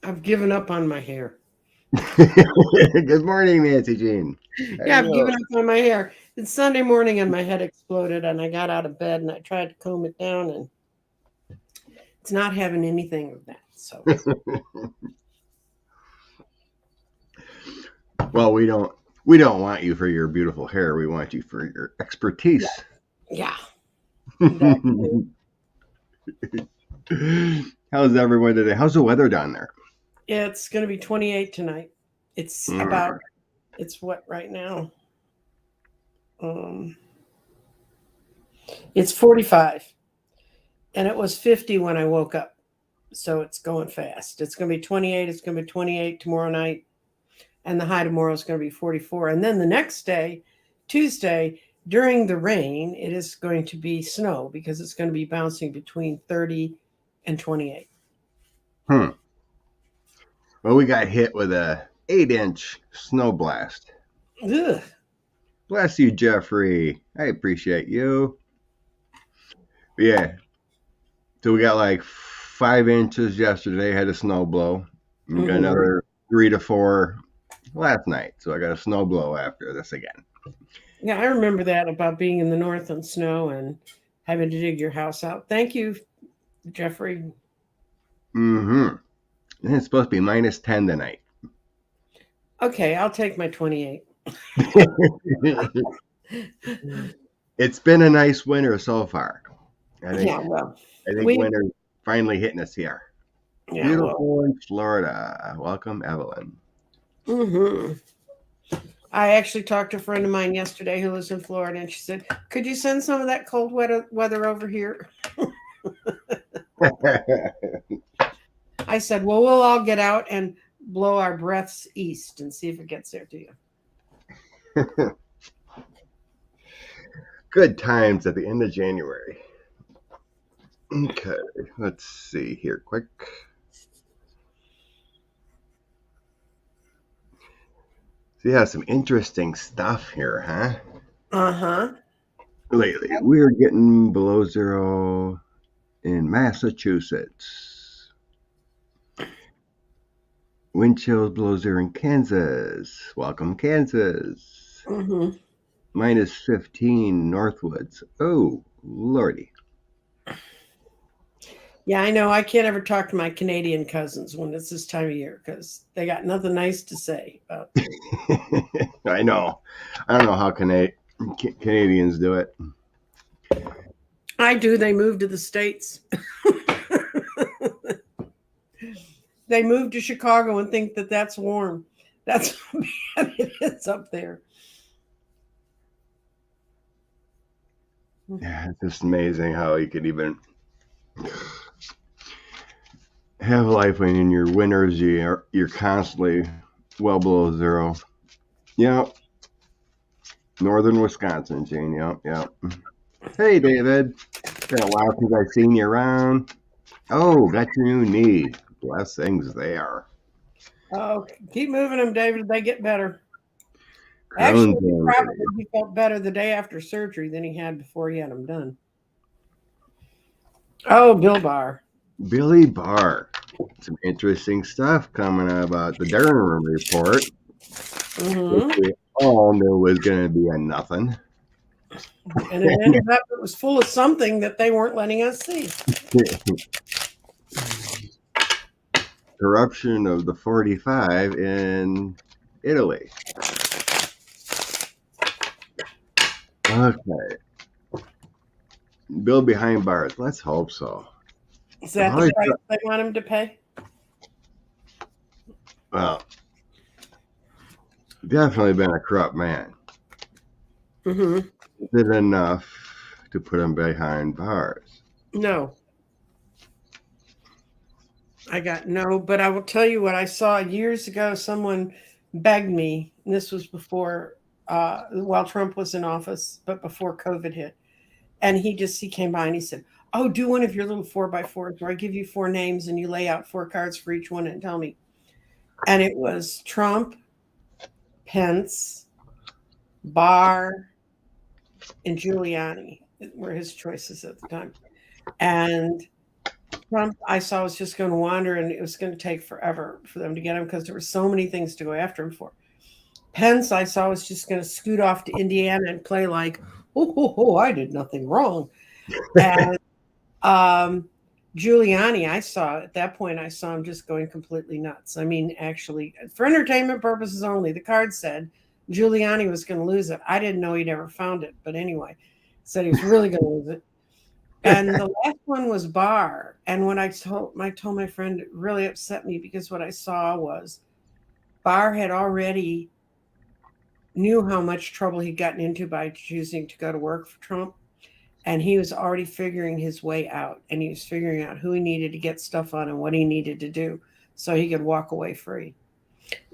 I've given up on my hair. Good morning, Nancy Jean. How are Yeah, I've given you? up on my hair. It's Sunday morning and my head exploded, and I got out of bed and I tried to comb it down, and it's not having anything of that. So, Well, we don't want you for your beautiful hair. We want you for your yeah, expertise. yeah, that too. How's everyone today? How's the weather down there? It's going to be 28 tonight. It's Mm, about, it's what right now? Um, it's 45, and it was 50 when I woke up. So it's going fast. It's going to be 28. It's going to be 28 tomorrow night, and the high tomorrow is going to be 44. And then the next day, Tuesday, during the rain, it is going to be snow because it's going to be bouncing between 30 and 28. hmm. Well, we got hit with a 8-inch snow blast. Ugh. Bless you, Jeffrey. I appreciate you. But yeah, so we got like 5 inches yesterday. Had a snow blow. We got Hmm. another 3 to 4 last night. So I got a snow blow after this again. Yeah, I remember that about being in the north on snow and having to dig your house out. Thank you, Jeffrey. Mm-hmm. And it's supposed to be -10 tonight. Okay, I'll take my 28. It's been a nice winter so far. I think Yeah, well, I think we, winter's finally hitting us here. yeah, well, Beautiful in Florida. Welcome, Evelyn. hmm I actually talked to a friend of mine yesterday who lives in Florida, and she said, "Could you send some of that cold weather over here?" I said, "Well, we'll all get out and blow our breaths east and see if it gets there to you." Good times at the end of January. Okay, let's see here quick. So yeah, some interesting stuff here, huh? Uh huh. Lately, we're getting below zero in Massachusetts. Wind chills below zero in Kansas. Welcome, Kansas. Hmm. -15 Northwoods. Oh, lordy. Yeah, I know. I can't ever talk to my Canadian cousins when it's this time of year because they got nothing nice to say about. I know. I don't know how Canadians do it. I do. They moved to the states. They moved to Chicago and think that that's warm. That's how bad it is up there. Yeah, it's just amazing how you could even have life when in your winters you're constantly well below zero. Yep, northern Wisconsin, Jane. Yep, yep. Hey, David. Been a while since I've seen you around. Oh, got your new knee. Blessings there. Oh, keep moving them, David. They get better. Crohn's Actually, already. he felt better the day after surgery than he had before he had them done. Oh, Bill Barr. Billy Barr. Some interesting stuff coming out about the Durham report, which Hmm. we all knew was going to be a nothing. And it ended up, it was full of something that they weren't letting us see. Corruption of the 45 in Italy. Okay. Bill behind bars. Let's hope so. Is I've that the always price thought, they want him to pay? well, definitely been a corrupt man. Hmm. Is it enough to put him behind bars? No, I got no. But I will tell you what I saw years ago. Someone begged me, and this was before, while Trump was in office, but before COVID hit. And he came by and he said, "Oh, do one of your little 4x4s where I give you four names and you lay out four cards for each one and tell me." And it was Trump, Pence, Barr, and Giuliani were his choices at the time. And Trump, I saw, was just going to wander, and it was going to take forever for them to get him because there were so many things to go after him for. Pence, I saw, was just going to scoot off to Indiana and play like, oh, I did nothing wrong. And Giuliani, I saw at that point, I saw him just going completely nuts. I mean, actually, for entertainment purposes only, the card said Giuliani was going to lose it. I didn't know he'd ever found it, but anyway, said he was really going to lose it. And the last one was Barr. And when I told my friend, it really upset me because what I saw was Barr had already knew how much trouble he'd gotten into by choosing to go to work for Trump. And he was already figuring his way out, and he was figuring out who he needed to get stuff on and what he needed to do so he could walk away free.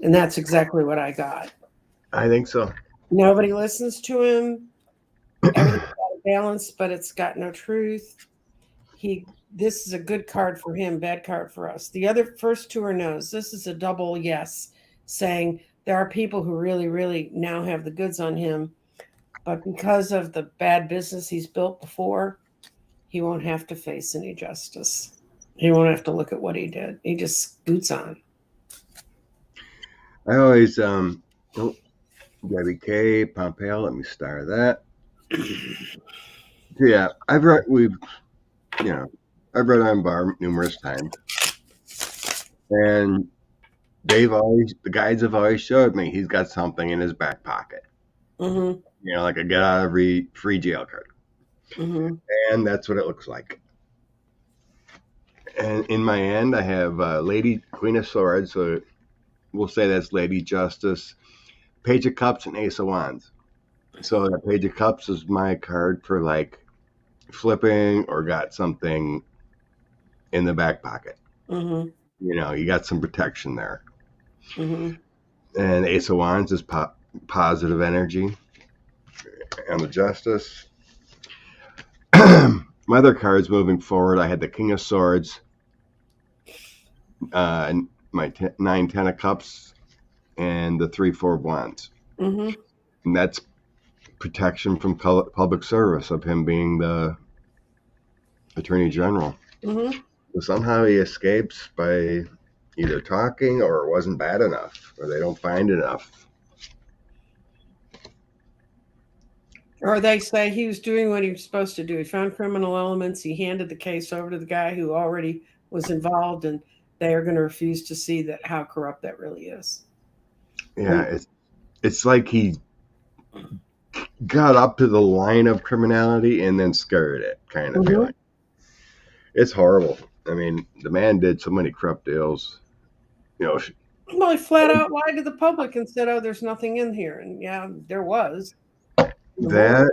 And that's exactly what I got. I think so. Nobody listens to him. Everything's got a balance, but it's got no truth. This is a good card for him, bad card for us. The other first two are no's. This is a double yes, saying there are people who really, really now have the goods on him. But because of the bad business he's built before, he won't have to face any justice. He won't have to look at what he did. He just scoots on. I always, Debbie K, Pompeo, let me start that. Yeah, I've read on Barr numerous times. And the guides have always showed me he's got something in his back pocket. Mm-hmm. Like a get out of free jail card. Mm-hmm. And that's what it looks like. And in my end, I have Lady Queen of Swords, so we'll say that's Lady Justice, Page of Cups, and Ace of Wands. So that Page of Cups is my card for like flipping or got something in the back pocket. Mm-hmm. You got some protection there. Mm-hmm. And Ace of Wands is positive energy. And the Justice. My other cards moving forward, I had the King of Swords, my 9-10 of Cups, and the 3-4 of Wands. Mm-hmm. And that's protection from public service of him being the Attorney General. Mm-hmm. So somehow he escapes by either talking or it wasn't bad enough, or they don't find enough. Or they say he was doing what he was supposed to do. He found criminal elements. He handed the case over to the guy who already was involved, and they are going to refuse to see that how corrupt that really is. Yeah, it's like he got up to the line of criminality and then skirted it, kind of feeling. It's horrible. I mean, the man did so many corrupt deals. Well, he flat out lied to the public and said, "Oh, there's nothing in here," and yeah, there was. That,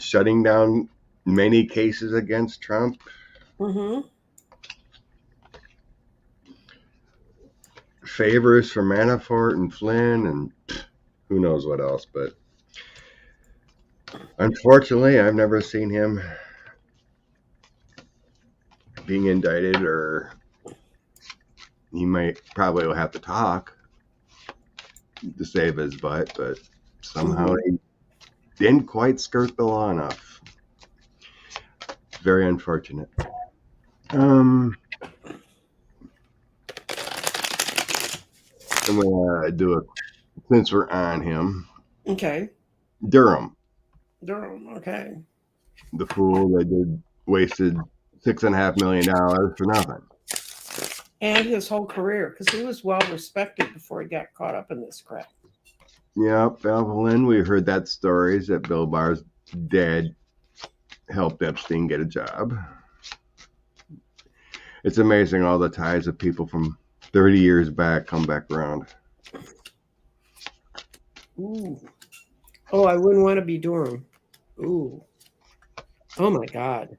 shutting down many cases against Trump. Mm-hmm. Favors for Manafort and Flynn and who knows what else. But unfortunately, I've never seen him being indicted, or he probably will have to talk to save his butt, but somehow he didn't quite skirt the law enough. Very unfortunate. I'm gonna do it since we're on him. Okay. Durham, okay. The fool that wasted $6.5 million for nothing. And his whole career, because he was well respected before he got caught up in this crap. Yep, Evelyn, we heard that stories that Bill Barr's dad helped Epstein get a job. It's amazing all the ties of people from 30 years back come back around. Ooh. Oh, I wouldn't want to be Durham. Ooh. Oh my God.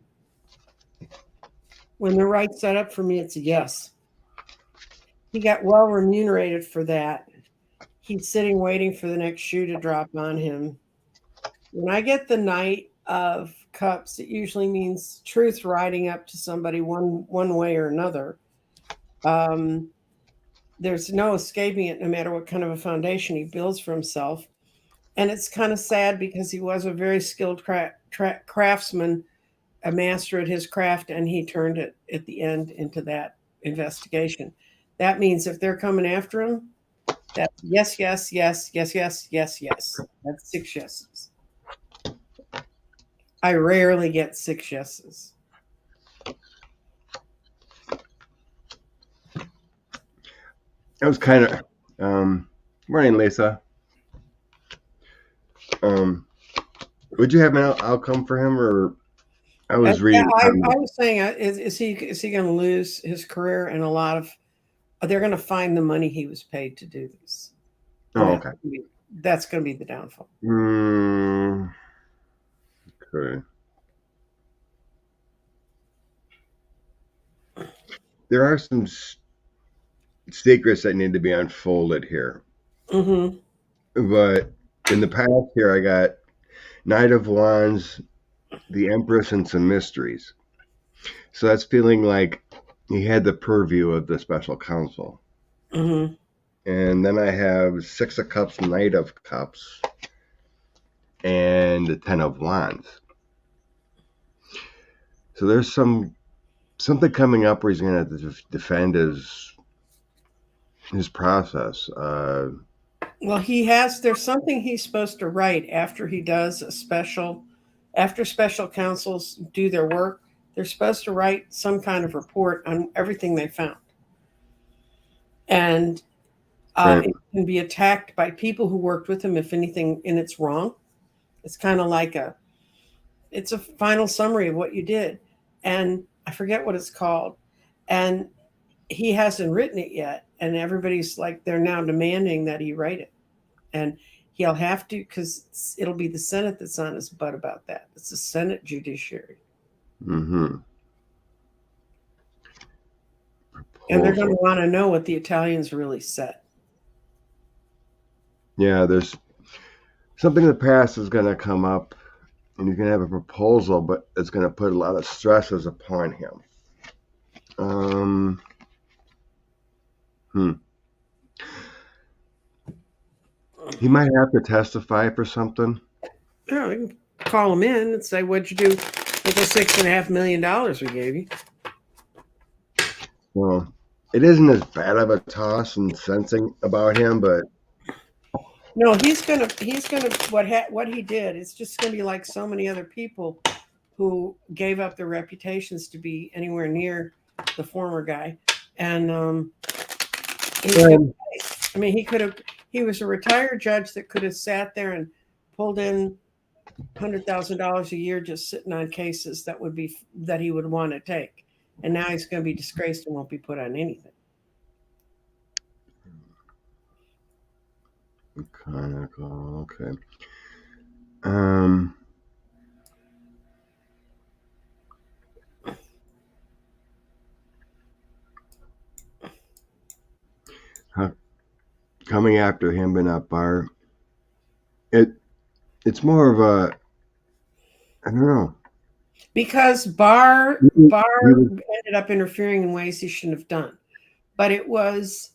When the right set up for me, it's a yes. He got well remunerated for that. He's sitting waiting for the next shoe to drop on him. When I get the Knight of Cups, it usually means truth riding up to somebody one way or another. There's no escaping it, no matter what kind of a foundation he builds for himself. And it's kind of sad because he was a very skilled craftsman a master at his craft, and he turned it at the end into that investigation. That means if they're coming after him, that's yes, yes, yes, yes, yes, yes, yes. That's 6 yeses. I rarely get 6 yeses. That was kind of morning, Lisa. Would you have an outcome for him, or I was Yeah, reading? I was saying, is he going to lose his career? And a lot of they're going to find the money he was paid to do this. And Oh, okay. That's going to be the downfall. Okay. There are some secrets that need to be unfolded here. Mm-hmm. But in the past here, I got Knight of Wands, the Empress, and some mysteries. So that's feeling like he had the purview of the special counsel. Mm-hmm. And then I have Six of Cups, Knight of Cups, and the Ten of Wands. So there's something coming up where he's going to defend his process. Well, there's something he's supposed to write after he does after special counsels do their work. They're supposed to write some kind of report on everything they found. And Right. it can be attacked by people who worked with him if anything and it's wrong. It's kind of like it's a final summary of what you did. And I forget what it's called. And he hasn't written it yet. And everybody's like, they're now demanding that he write it. And he'll have to, because it'll be the Senate that's on his butt about that. It's the Senate judiciary. Mm-hmm. And they're going to want to know what the Italians really said. Yeah, there's something in the past is going to come up, and you can have a proposal, but it's going to put a lot of stresses upon him. He might have to testify for something. Oh, you can call him in and say, "What'd you do with the $6.5 million we gave you?" Well, it isn't as bad of a toss and sensing about him, but no, he's gonna what he did. It's just gonna be like so many other people who gave up their reputations to be anywhere near the former guy, and I mean, he was a retired judge that could have sat there and pulled in $100,000 a year just sitting on cases that he would want to take, and now he's going to be disgraced and won't be put on anything. Okay. Coming after him but not Barr. It's more of a, I don't know. Because Barr ended up interfering in ways he shouldn't have done. But it was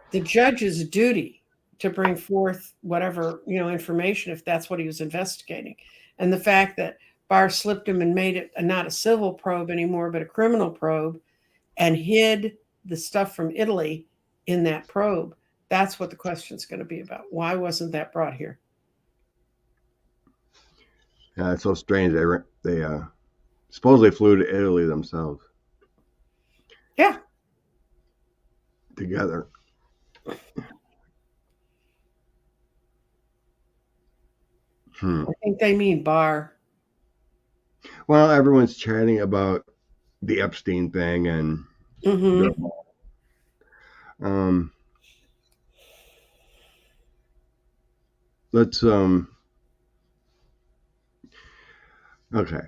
the judge's duty to bring forth whatever, information if that's what he was investigating. And the fact that Barr slipped him and made it not a civil probe anymore, but a criminal probe, and hid the stuff from Italy in that probe, that's what the question's going to be about. Why wasn't that brought here? Yeah, it's so strange. They supposedly flew to Italy themselves. Yeah. Together. I think they mean Barr. Well, everyone's chatting about the Epstein thing and let's okay.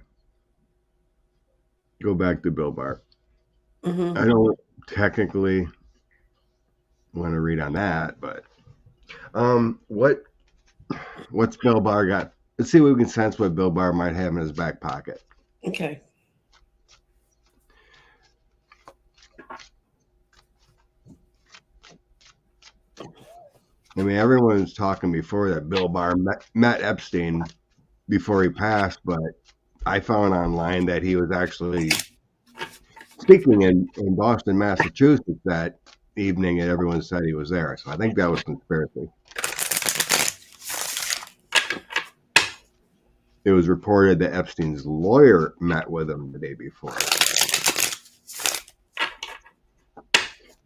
Go back to Bill Barr. I don't technically want to read on that, but what's Bill Barr got? Let's see what we can sense what Bill Barr might have in his back pocket. Okay. I mean, everyone was talking before that Bill Barr met Epstein before he passed, but I found online that he was actually speaking in Boston, Massachusetts that evening, and everyone said he was there. So I think that was conspiracy. It was reported that Epstein's lawyer met with him the day before.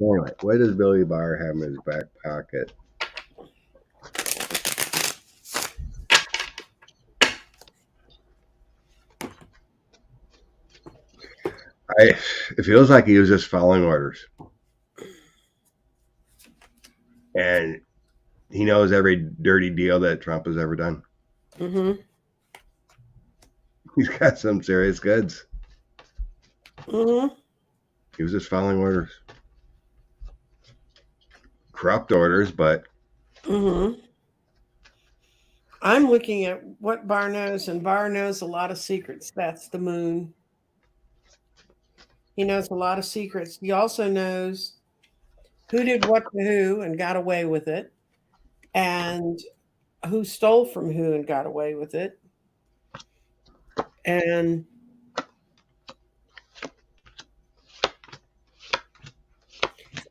Anyway, what does Billy Barr have in his back pocket? It feels like he was just following orders. And he knows every dirty deal that Trump has ever done. Mm-hmm. He's got some serious goods. Mm-hmm. He was just following orders. Corrupt orders, but... Mm-hmm. I'm looking at what Barr knows, and Barr knows a lot of secrets. That's the moon. He knows a lot of secrets. He also knows who did what to who and got away with it, and who stole from who and got away with it. And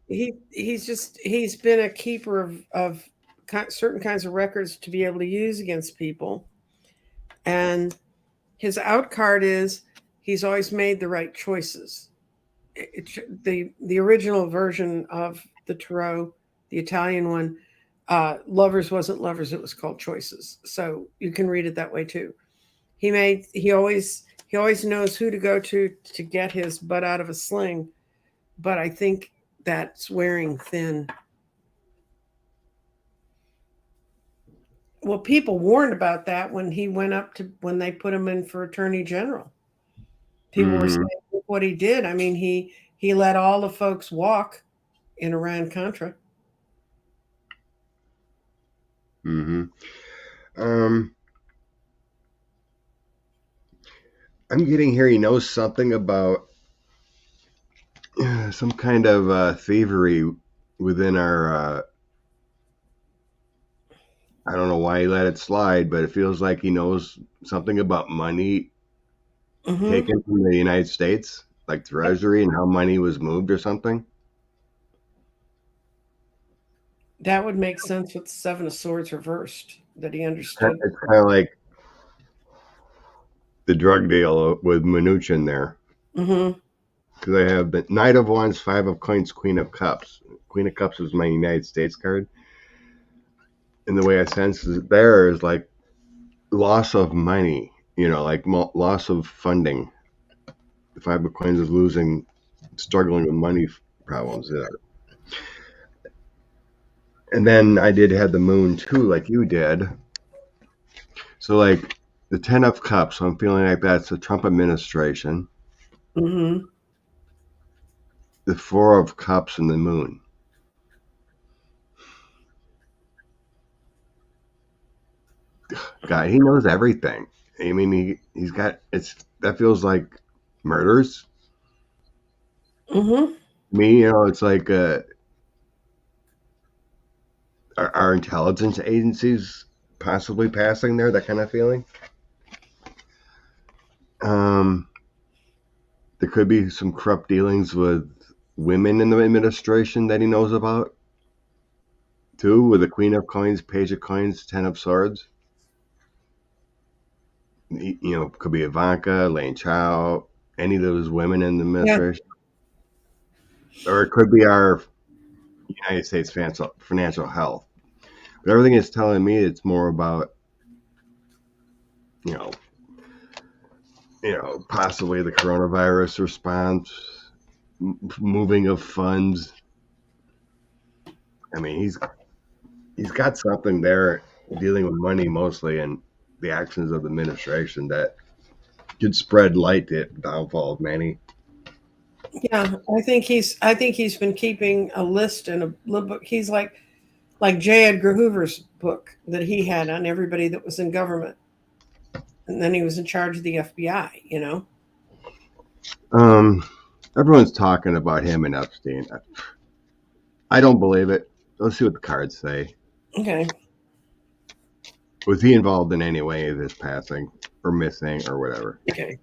he's been a keeper of certain kinds of records to be able to use against people. And his out card is he's always made the right choices. The original version of the Tarot, the Italian one, Lovers wasn't Lovers, it was called Choices. So you can read it that way too. He always knows who to go to get his butt out of a sling, but I think that's wearing thin. Well, people warned about that when he went up to when they put him in for Attorney General. People were saying, look what he did. I mean, he let all the folks walk in Iran-Contra. Mm-hmm. I'm getting here he knows something about some kind of thievery within our... I don't know why he let it slide, but it feels like he knows something about money taken from the United States, like Treasury, and how money was moved or something. That would make sense with the Seven of Swords reversed, that he understood. It's kind of like the drug deal with Mnuchin there. Mm-hmm. Because I have the Knight of Wands, Five of Coins, Queen of Cups. Queen of Cups is my United States card. And the way I sense it there is like loss of money, like loss of funding. The Five of Coins is struggling with money problems there. And then I did have the Moon too, like you did. So like the Ten of Cups, I'm feeling like that's the Trump administration. Mm-hmm. The Four of Cups and the Moon. God, he knows everything. I mean, he's got that feels like murders. Mm-hmm. Me, it's like our intelligence agencies possibly passing there, that kind of feeling. There could be some corrupt dealings with women in the administration that he knows about, too, with the Queen of Coins, Page of Coins, Ten of Swords. Could be Ivanka, Lane Chow, any of those women in the administration. Yeah. Or it could be our United States financial health. But everything is telling me it's more about, possibly the coronavirus response, moving of funds. I mean, he's got something there dealing with money mostly, and the actions of the administration that could spread light to the downfall of many. Yeah, I think he's been keeping a list in a little book. He's like J. Edgar Hoover's book that he had on everybody that was in government, and then he was in charge of the FBI. Everyone's talking about him and Epstein. I don't believe it. Let's see what the cards say. Okay. Was he involved in any way of this passing or missing or whatever? Okay.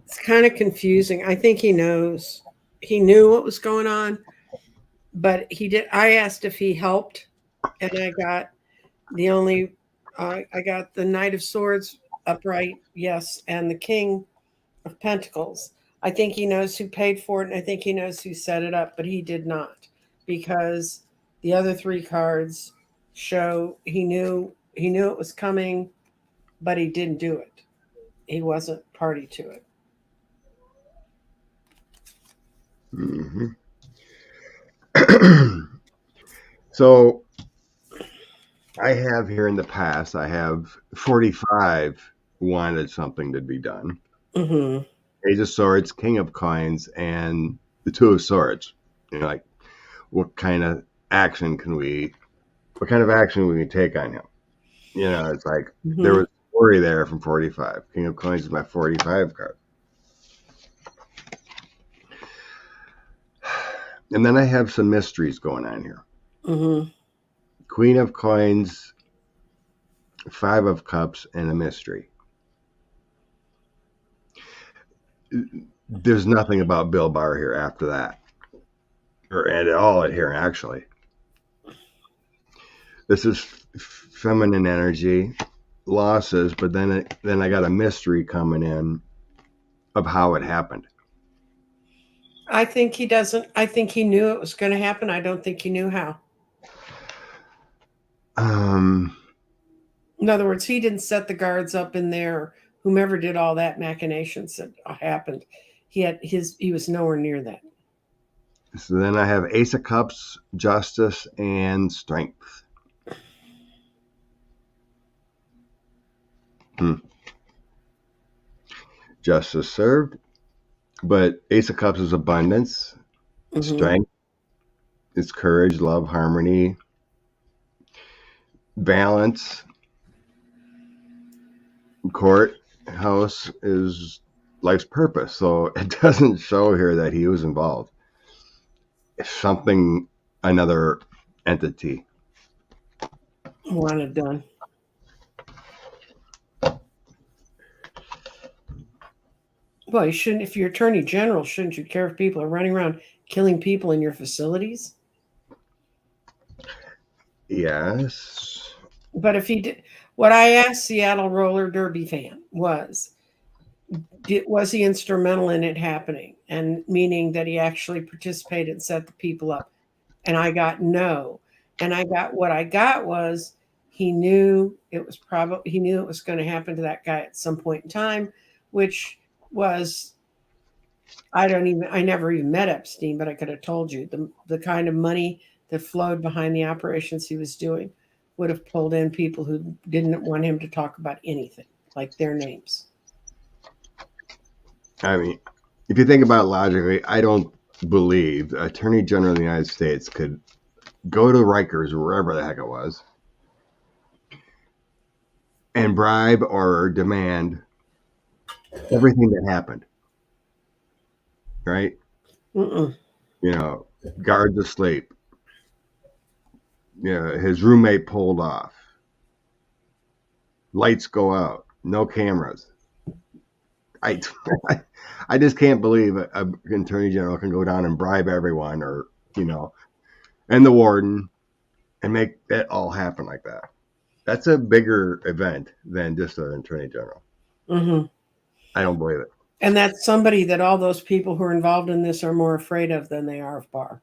It's kind of confusing. I think he knows. He knew what was going on, but he did. I asked if he helped, and I got the only. I got the Knight of Swords upright, yes, and the King of Pentacles. I think he knows who paid for it, and I think he knows who set it up, but he did not, because the other three cards show he knew it was coming, but he didn't do it. He wasn't party to it. Mm-hmm. So I have here in the past, I have 45 wanted something to be done. Mm-hmm. Ace of Swords, King of Coins, and the Two of Swords. Like, what kind of action we can take on him? It's like there was worry there from 45. King of Coins is my 45 card. And then I have some mysteries going on here. Mm-hmm. Queen of Coins, Five of Cups, and a mystery. There's nothing about Bill Barr here after that, or at all here actually. This is feminine energy, losses, but then I got a mystery coming in of how it happened. I think he doesn't. I think he knew it was going to happen. I don't think he knew how. In other words, he didn't set the guards up in there. Whomever did all that machinations that happened, he was nowhere near that. So then I have Ace of Cups, Justice, and Strength. Justice served, but Ace of Cups is abundance. Mm-hmm. Strength is courage, love, harmony, balance. Court house is life's purpose, so it doesn't show here that he was involved. It's something, another entity wanted done. Well, you shouldn't. If you're Attorney General, shouldn't you care if people are running around killing people in your facilities? Yes. But if he did, what I asked Seattle Roller Derby fan was he instrumental in it happening? And meaning that he actually participated and set the people up. And I got no. And what I got was he knew it was going to happen to that guy at some point in time, which was, I never even met Epstein, but I could have told you the kind of money that flowed behind the operations he was doing would have pulled in people who didn't want him to talk about anything, like their names. I mean, if you think about it logically, I don't believe the Attorney General of the United States could go to Rikers, wherever the heck it was, and bribe or demand everything that happened. Right? Guards asleep. His roommate pulled off. Lights go out. No cameras. I just can't believe an Attorney General can go down and bribe everyone, or and the warden, and make that all happen like that. That's a bigger event than just an Attorney General. Mm-hmm. I don't believe it. And that's somebody that all those people who are involved in this are more afraid of than they are of Barr.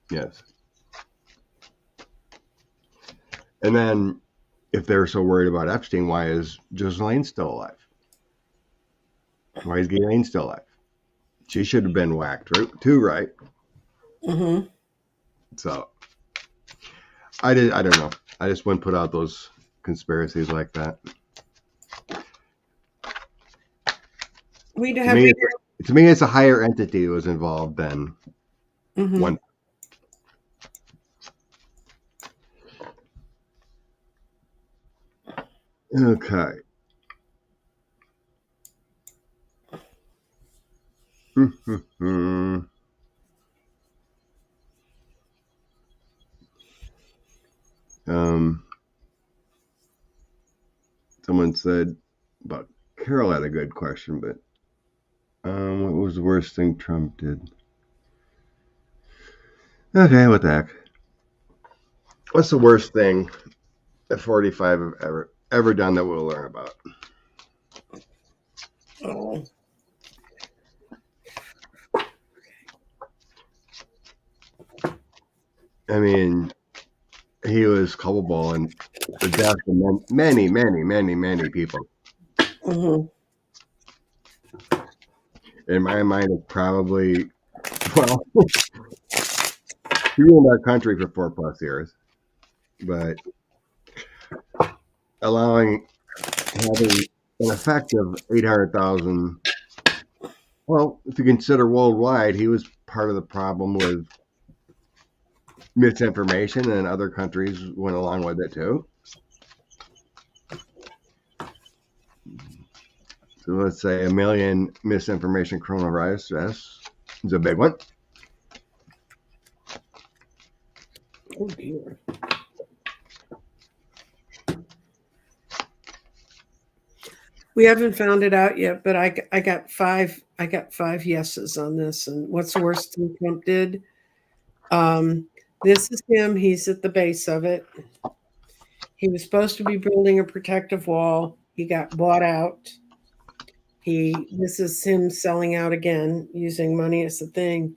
Yes. And then, if they're so worried about Epstein, why is Ghislaine still alive? Why is Ghislaine still alive? She should have been whacked too, right? Mm-hmm. So I don't know. I just wouldn't put out those conspiracies like that. We To have. me, it's a higher entity that was involved than Mm-hmm. one. Okay. um, someone said, but Carol had a good question, but what was the worst thing Trump did? Okay, what the heck? What's the worst thing that 45 have ever done that we'll learn about? Oh. I mean, he was culpable in the death of many, many, many, many people. Mm-hmm. In my mind, it's probably, well, he ruled our country for 4+ years, but having an effective 800,000. Well, if you consider worldwide, he was part of the problem with misinformation, and other countries went along with it too. So let's say 1 million misinformation coronavirus is a big one. Oh dear. We haven't found it out yet, but I got five. I got 5 yeses on this. And what's the worst thing Trump did? This is him. He's at the base of it. He was supposed to be building a protective wall. He got bought out. This is him selling out again, using money as the thing,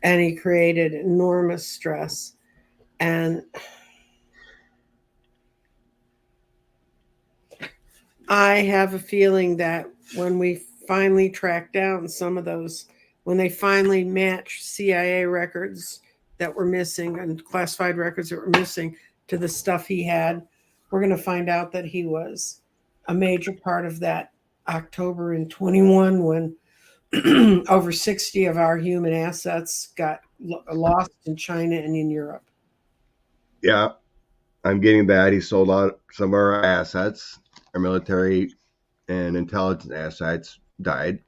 and he created enormous stress. And I have a feeling that when we finally track down some of those, when they finally match CIA records that were missing and classified records that were missing to the stuff he had, we're going to find out that he was a major part of that October in 21 when over 60 of our human assets got lost in China and in Europe. Yeah, I'm getting that. He sold out some of our assets. Our military and intelligence assets died.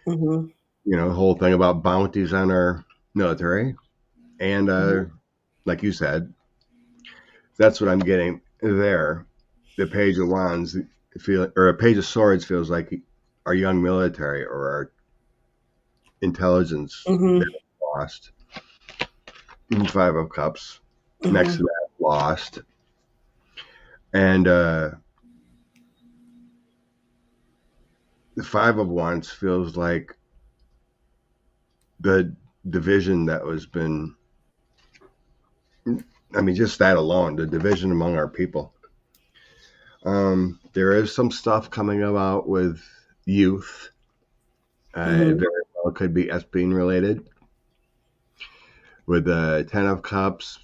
Mm-hmm. You know, the whole thing about bounties on our military. And like you said, that's what I'm getting there. The Page of Wands or a Page of Swords feels like our young military or our intelligence Mm-hmm. lost. And 5 of Cups Mm-hmm. next to that lost. And the 5 of Wands feels like the division that was been, I mean, just that alone, the division among our people. There is some stuff coming about with youth. Mm-hmm. It very well could be Epstein related. With the 10 of Cups,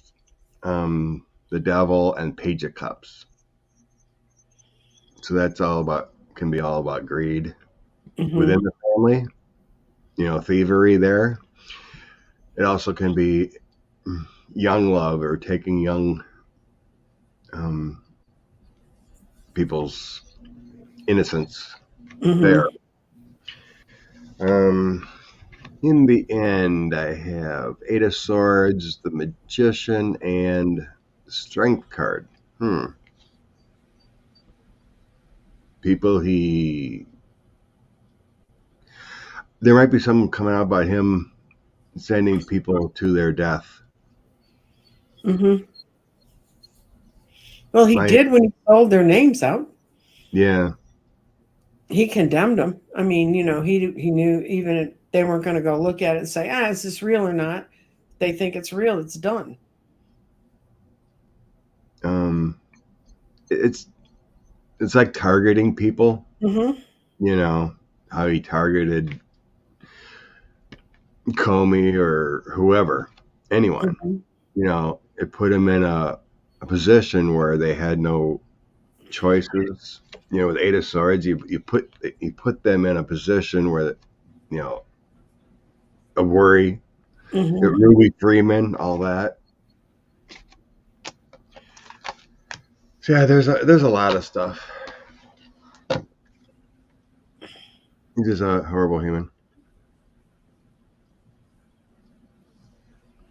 the Devil, and Page of Cups. So that's can be all about greed within the family. You know, thievery there. It also can be young love or taking young people's innocence there. In the end, I have 8 of Swords, the Magician, and the Strength card. People there might be something coming out about him sending people to their death. Mm-hmm. Well, he did when he sold their names out. Yeah. He condemned them. I mean, you know, he knew even if they weren't going to go look at it and say, is this real or not? They think it's real. It's done. It's like targeting people. Mm-hmm. You know, how he targeted Comey or whoever, anyone. Mhm. It put him in a position where they had no choices. With Eight of Swords, you put them in a position where, a worry. Mhm. Ruby Freeman, all that. So yeah, there's a lot of stuff. He's just a horrible human.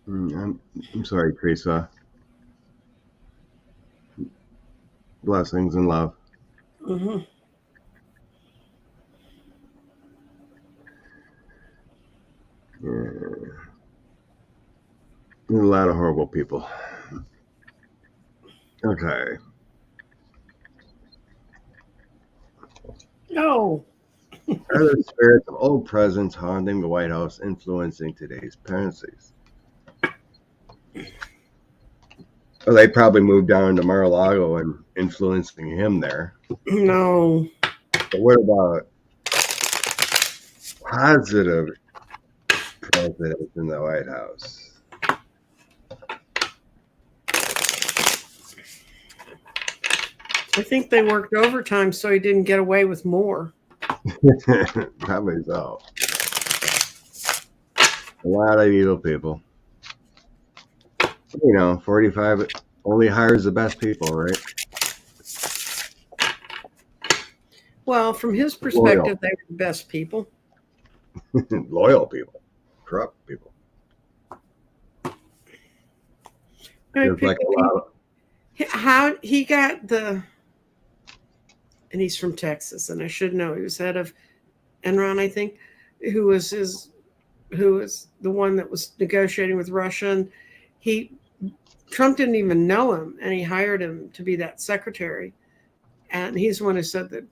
I'm sorry, Teresa. Blessings and love. Mhm. Yeah. There's a lot of horrible people. Okay. Oh. Are the spirits of old presidents haunting the White House influencing today's policies? Well, they probably moved down to Mar-a-Lago and influencing him there. No. But what about positive presidents in the White House? I think they worked overtime so he didn't get away with more. Probably so. A lot of evil people. 45 only hires the best people, right? Well, from his Loyal. perspective, they were the best people. Loyal people. Corrupt people. Just like a lot of, How he got the, and he's from Texas, and I should know he was head of Enron, I think, who was the one that was negotiating with Russia. And Trump didn't even know him, and he hired him to be that secretary. And he's the one who said that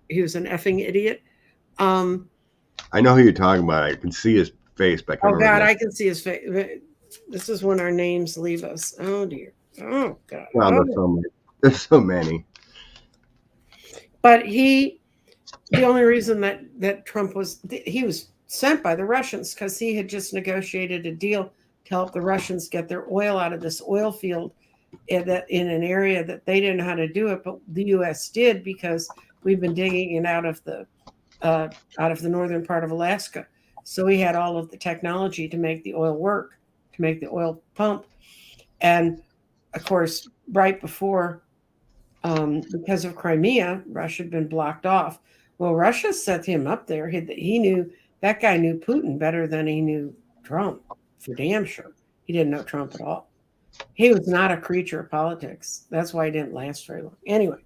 he was an effing idiot. I know who you're talking about. I can see his face, but I can't Oh remember. God, I can see his face. This is when our names leave us. Oh dear. Oh God. Well, there's so many. But the only reason that Trump he was sent by the Russians because he had just negotiated a deal to help the Russians get their oil out of this oil field in an area that they didn't know how to do it, but the U.S. did because we've been digging it out of the northern part of Alaska. So we had all of the technology to make the oil work, to make the oil pump, and of course, right before, because of Crimea, Russia had been blocked off. Well, Russia set him up there. He knew that guy knew Putin better than he knew Trump, for damn sure. He didn't know Trump at all. He was not a creature of politics. That's why he didn't last very long. Anyway,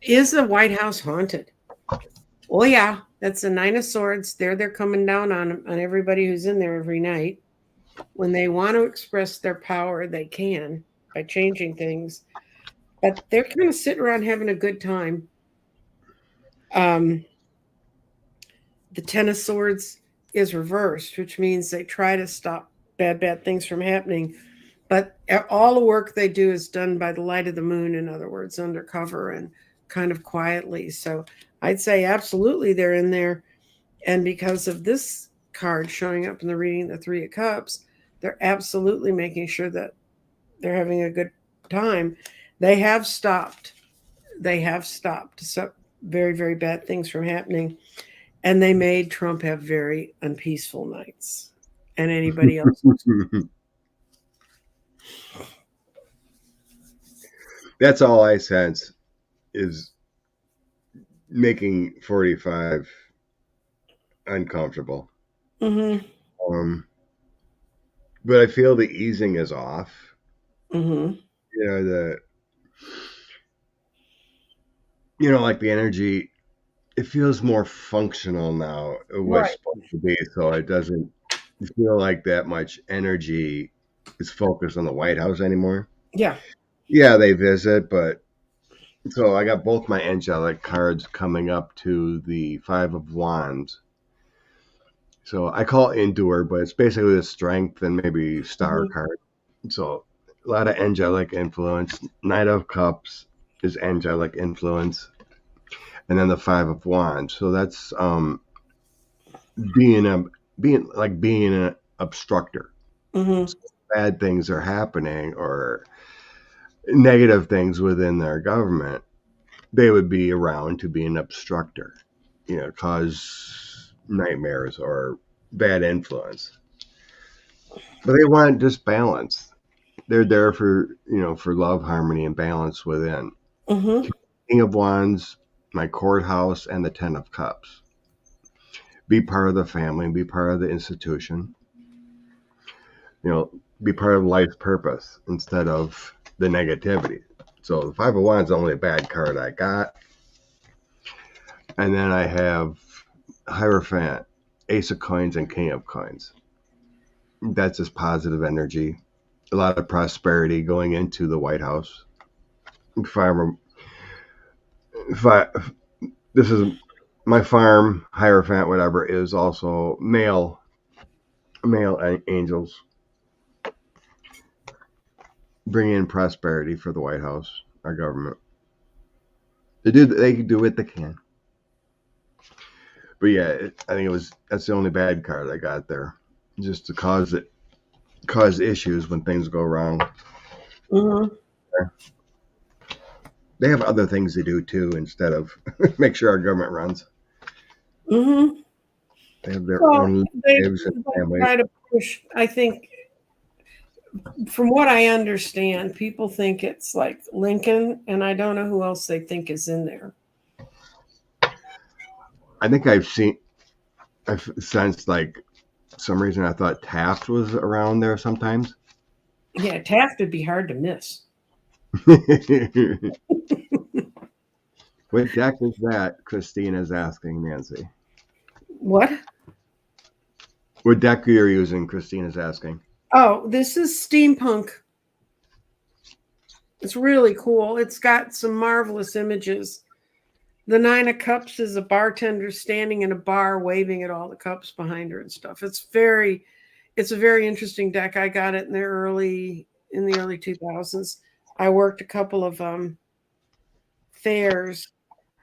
is the White House haunted? Oh yeah, that's the Nine of Swords. They're coming down on everybody who's in there every night. When they want to express their power, they can by changing things. But they're kind of sitting around having a good time. The Ten of Swords is reversed, which means they try to stop bad things from happening. But all the work they do is done by the light of the moon, in other words, undercover and kind of quietly. So I'd say absolutely they're in there. And because of this card showing up in the reading, the Three of Cups, they're absolutely making sure that they're having a good time. They have stopped. So very, very bad things from happening. And they made Trump have very unpeaceful nights. And anybody else. That's all I sense is making 45 uncomfortable. Mm-hmm. But I feel the easing is off. Mm-hmm. Like the energy, it feels more functional now. It was supposed to be, so it doesn't feel like that much energy is focused on the White House anymore. Yeah. Yeah, they visit, but so I got both my angelic cards coming up to the Five of Wands. So I call it endure, but it's basically the strength and maybe star card. So a lot of angelic influence. Knight of Cups is angelic influence. and then the Five of Wands. So that's being an obstructor. Mm-hmm. Bad things are happening or negative things within their government, they would be around to be an obstructor, cause nightmares or bad influence. But they want just balance. They're there for love, harmony, and balance within. Mm-hmm. King of Wands, my courthouse, and the Ten of Cups. Be part of the family, be part of the institution. Be part of life's purpose instead of the negativity. So the Five of Wands is the only bad card I got. And then I have Hierophant, Ace of Coins, and King of Coins. That's just positive energy. A lot of prosperity going into the White House. This is my farm, Hierophant, whatever, is also male angels. Bring in prosperity for the White House, our government. They can do what they can. But yeah, I think that's the only bad card I got there, just to cause issues when things go wrong. Mm-hmm. They have other things to do too, instead of make sure our government runs. Mm-hmm. They have their own lives and families. Try to push. I think, from what I understand, people think it's like Lincoln, and I don't know who else they think is in there. I think I've sensed, like, some reason I thought Taft was around there sometimes. Yeah, Taft would be hard to miss. What deck is that? Christine is asking Nancy. What? What deck are you using? Christine is asking. Oh, this is steampunk. It's really cool. It's got some marvelous images. The Nine of Cups is a bartender standing in a bar waving at all the cups behind her and stuff. It's a very interesting deck. I got it in the early 2000s. I worked a couple of fairs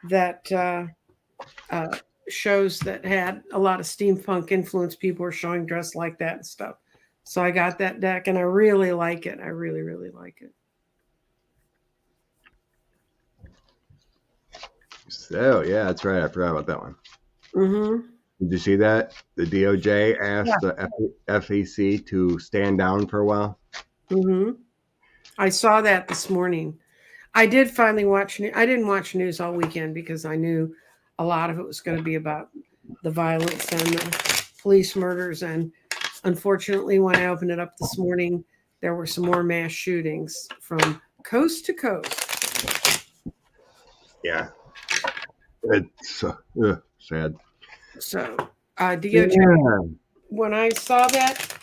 that shows that had a lot of steampunk influence. People were showing dress like that and stuff. So I got that deck, and I really like it. I really, really like it. So yeah, that's right. I forgot about that one. Mm-hmm. Did you see that? The DOJ asked the FEC to stand down for a while. Mm-hmm. I saw that this morning. I did finally watch. I didn't watch news all weekend because I knew a lot of it was going to be about the violence and the police murders. And unfortunately, when I opened it up this morning, there were some more mass shootings from coast to coast. Yeah, it's sad. So DOJ. When I saw that,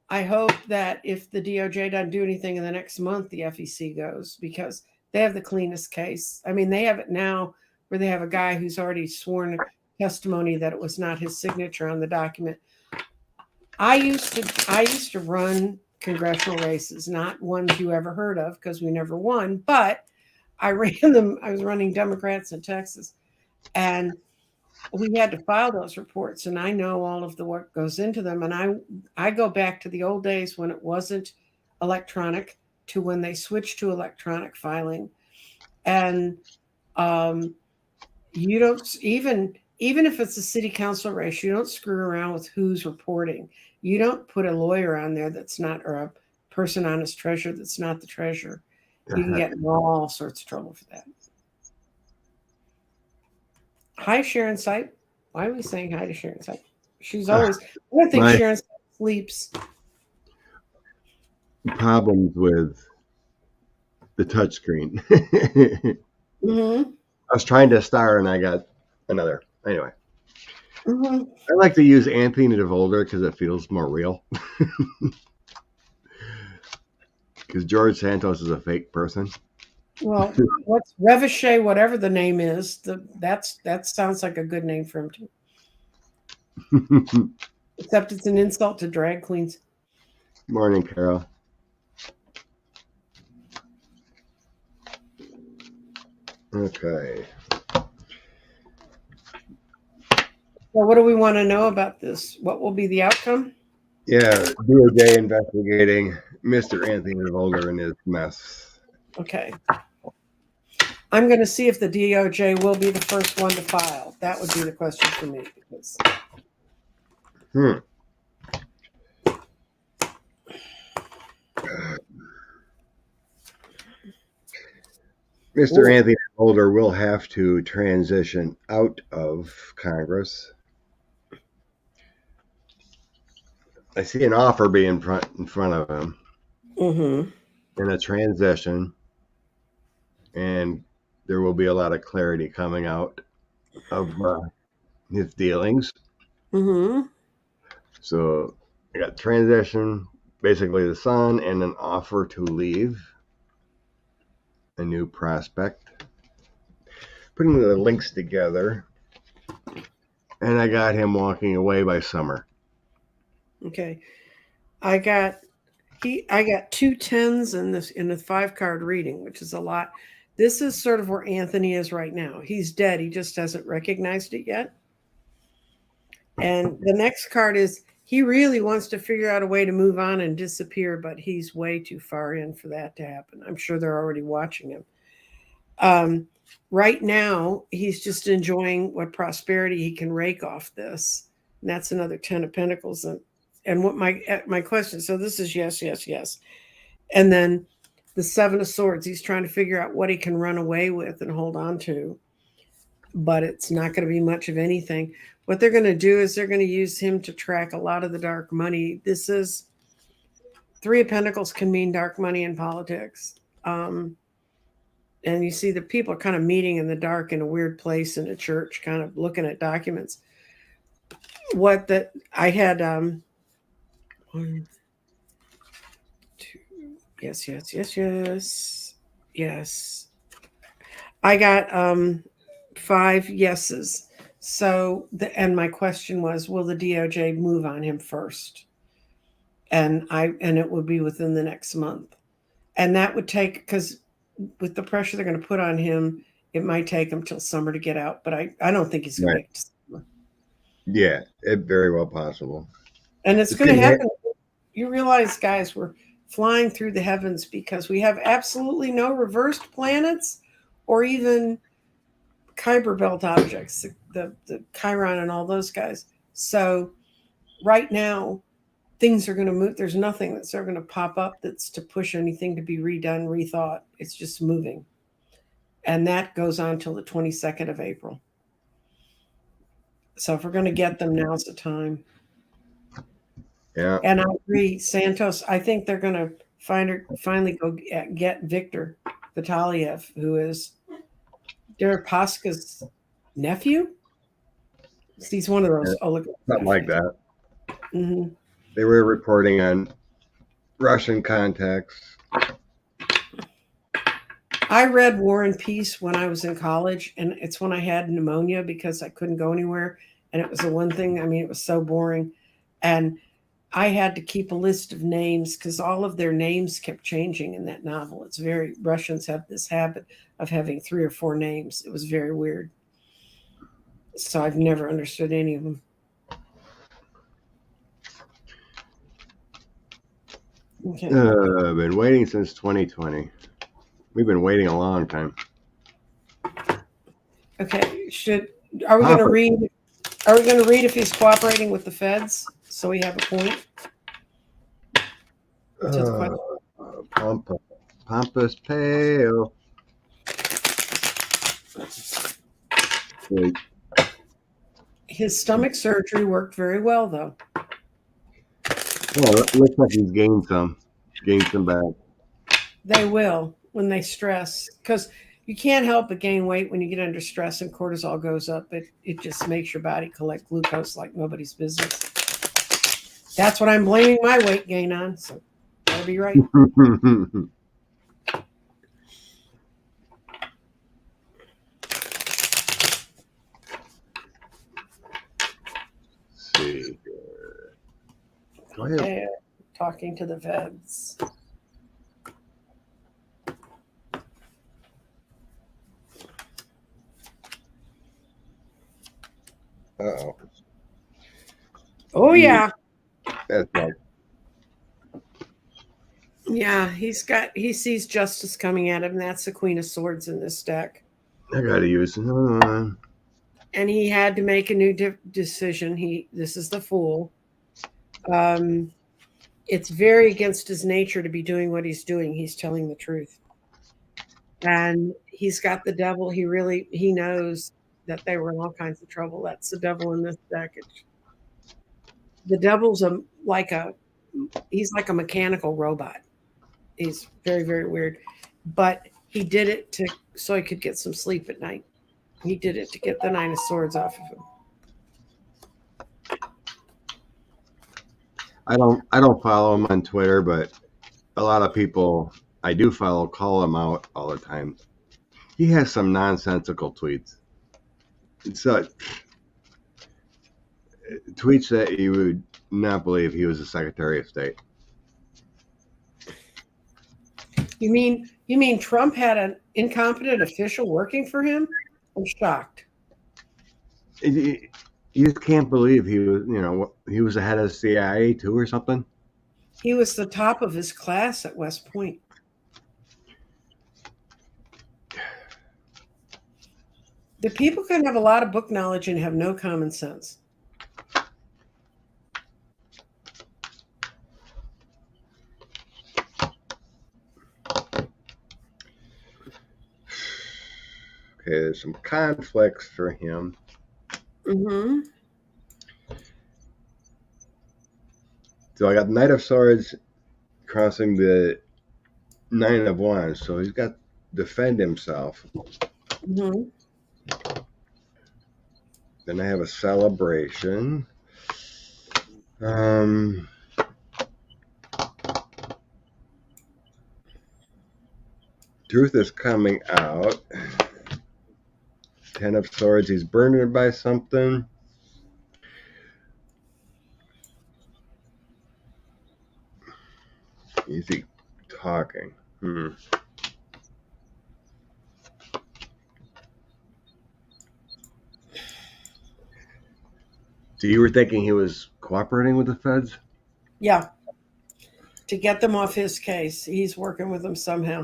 I hope that if the DOJ doesn't do anything in the next month, the FEC goes, because they have the cleanest case. I mean, they have it now where they have a guy who's already sworn testimony that it was not his signature on the document. I used to run congressional races, not ones you ever heard of because we never won, but I ran them. I was running Democrats in Texas, and we had to file those reports, and I know all of the work goes into them. And I go back to the old days when it wasn't electronic to when they switched to electronic filing. And you don't, even if it's a city council race, you don't screw around with who's reporting. You don't put a lawyer on there that's not, or a person on as treasurer that's not the treasurer. You can get in all sorts of trouble for that. Hi, Sharon Sipe. Why are we saying hi to Sharon Sipe? She's always, I don't think Sharon Sipe sleeps. Problems with the touchscreen. Mm-hmm. I was trying to star and I got another. Anyway. Mm-hmm. I like to use Anthony DeVolder because it feels more real. Because George Santos is a fake person. Well, what's Revichet, whatever the name is, that sounds like a good name for him too. Except it's an insult to drag queens. Morning, Carol. Okay. So what do we want to know about this? What will be the outcome? Yeah, DOJ investigating Mr. Anthony Volder and his mess. Okay. I'm going to see if the DOJ will be the first one to file. That would be the question for me. Because Hmm. Mr. Ooh. Anthony Holder will have to transition out of Congress. I see an offer being in front of him Mm-hmm. in a transition, and there will be a lot of clarity coming out of his dealings. Mm-hmm. So I got transition, basically the son, and an offer to leave, a new prospect. Putting the links together, and I got him walking away by summer. Okay. I got 2 10s in the 5 card reading, which is a lot. This is sort of where Anthony is right now. He's dead. He just hasn't recognized it yet. And the next card is he really wants to figure out a way to move on and disappear, but he's way too far in for that to happen. I'm sure they're already watching him. Right now, he's just enjoying what prosperity he can rake off this. And that's another 10 of Pentacles. And what my question, so this is yes, yes, yes. And then the 7 of Swords, he's trying to figure out what he can run away with and hold on to. But it's not going to be much of anything. What they're going to do is they're going to use him to track a lot of the dark money. This is 3 of Pentacles can mean dark money in politics. And you see the people are kind of meeting in the dark in a weird place in a church, kind of looking at documents. What that I had 1, 2, yes, yes, yes, yes, yes. I got 5 yeses. So and my question was, will the DOJ move on him first? And it would be within the next month. And that would take, because with the pressure they're going to put on him, it might take him till summer to get out. But I don't think he's going to Right. make it to summer. Yeah, it very well possible. And it's going to happen. You realize, guys, we're flying through the heavens because we have absolutely no reversed planets or even Kuiper belt objects, the Chiron and all those guys. So right now, things are going to move. There's nothing that's ever going to pop up that's to push anything to be redone, rethought. It's just moving. And that goes on till the 22nd of April. So if we're going to get them, now's the time. Yeah. And I agree, Santos, I think they're going to finally go get Victor Vitaliev, who is Deripaska's nephew. He's one of those oligarchs. Something like that. Mm-hmm. They were reporting on Russian contacts. I read War and Peace when I was in college, and it's when I had pneumonia because I couldn't go anywhere. And it was the one thing, I mean, it was so boring. And I had to keep a list of names because all of their names kept changing in that novel. It's very, Russians have this habit of having 3 or 4 names. It was very weird. So I've never understood any of them. Okay. I've been waiting since 2020. We've been waiting a long time. Okay. Are we going to read? Are we going to read if he's cooperating with the feds so we have a point? Pampas Pale. His stomach surgery worked very well, though. Well, it looks like he's gained some back. They will when they stress, because you can't help but gain weight when you get under stress and cortisol goes up. It just makes your body collect glucose like nobody's business. That's what I'm blaming my weight gain on. So that'll be right. See. Okay, talking to the feds. Uh-oh. Oh yeah. That's right. Yeah, he sees justice coming at him. That's the Queen of Swords in this deck. I gotta use it. And he had to make a new decision. This is the Fool. It's very against his nature to be doing what he's doing. He's telling the truth. And he's got the devil. He knows that they were in all kinds of trouble. That's the devil in this deck. The devil's he's like a mechanical robot. He's very, very weird. But he did it so he could get some sleep at night. He did it to get the Nine of Swords off of him. I don't follow him on Twitter, but a lot of people I do follow call him out all the time. He has some nonsensical tweets. It's tweets that you would not believe he was a Secretary of State. You mean Trump had an incompetent official working for him? I'm shocked. You just can't believe he was the head of the CIA too or something. He was the top of his class at West Point. The people can have a lot of book knowledge and have no common sense. Okay, there's some conflicts for him. Mm-hmm. So I got Knight of Swords crossing the Nine of Wands, so he's got to defend himself. Mm-hmm. Then I have a celebration. Truth is coming out. Ten of Swords, he's burdened by something. Is he talking? So you were thinking he was cooperating with the feds? Yeah. To get them off his case. He's working with them somehow.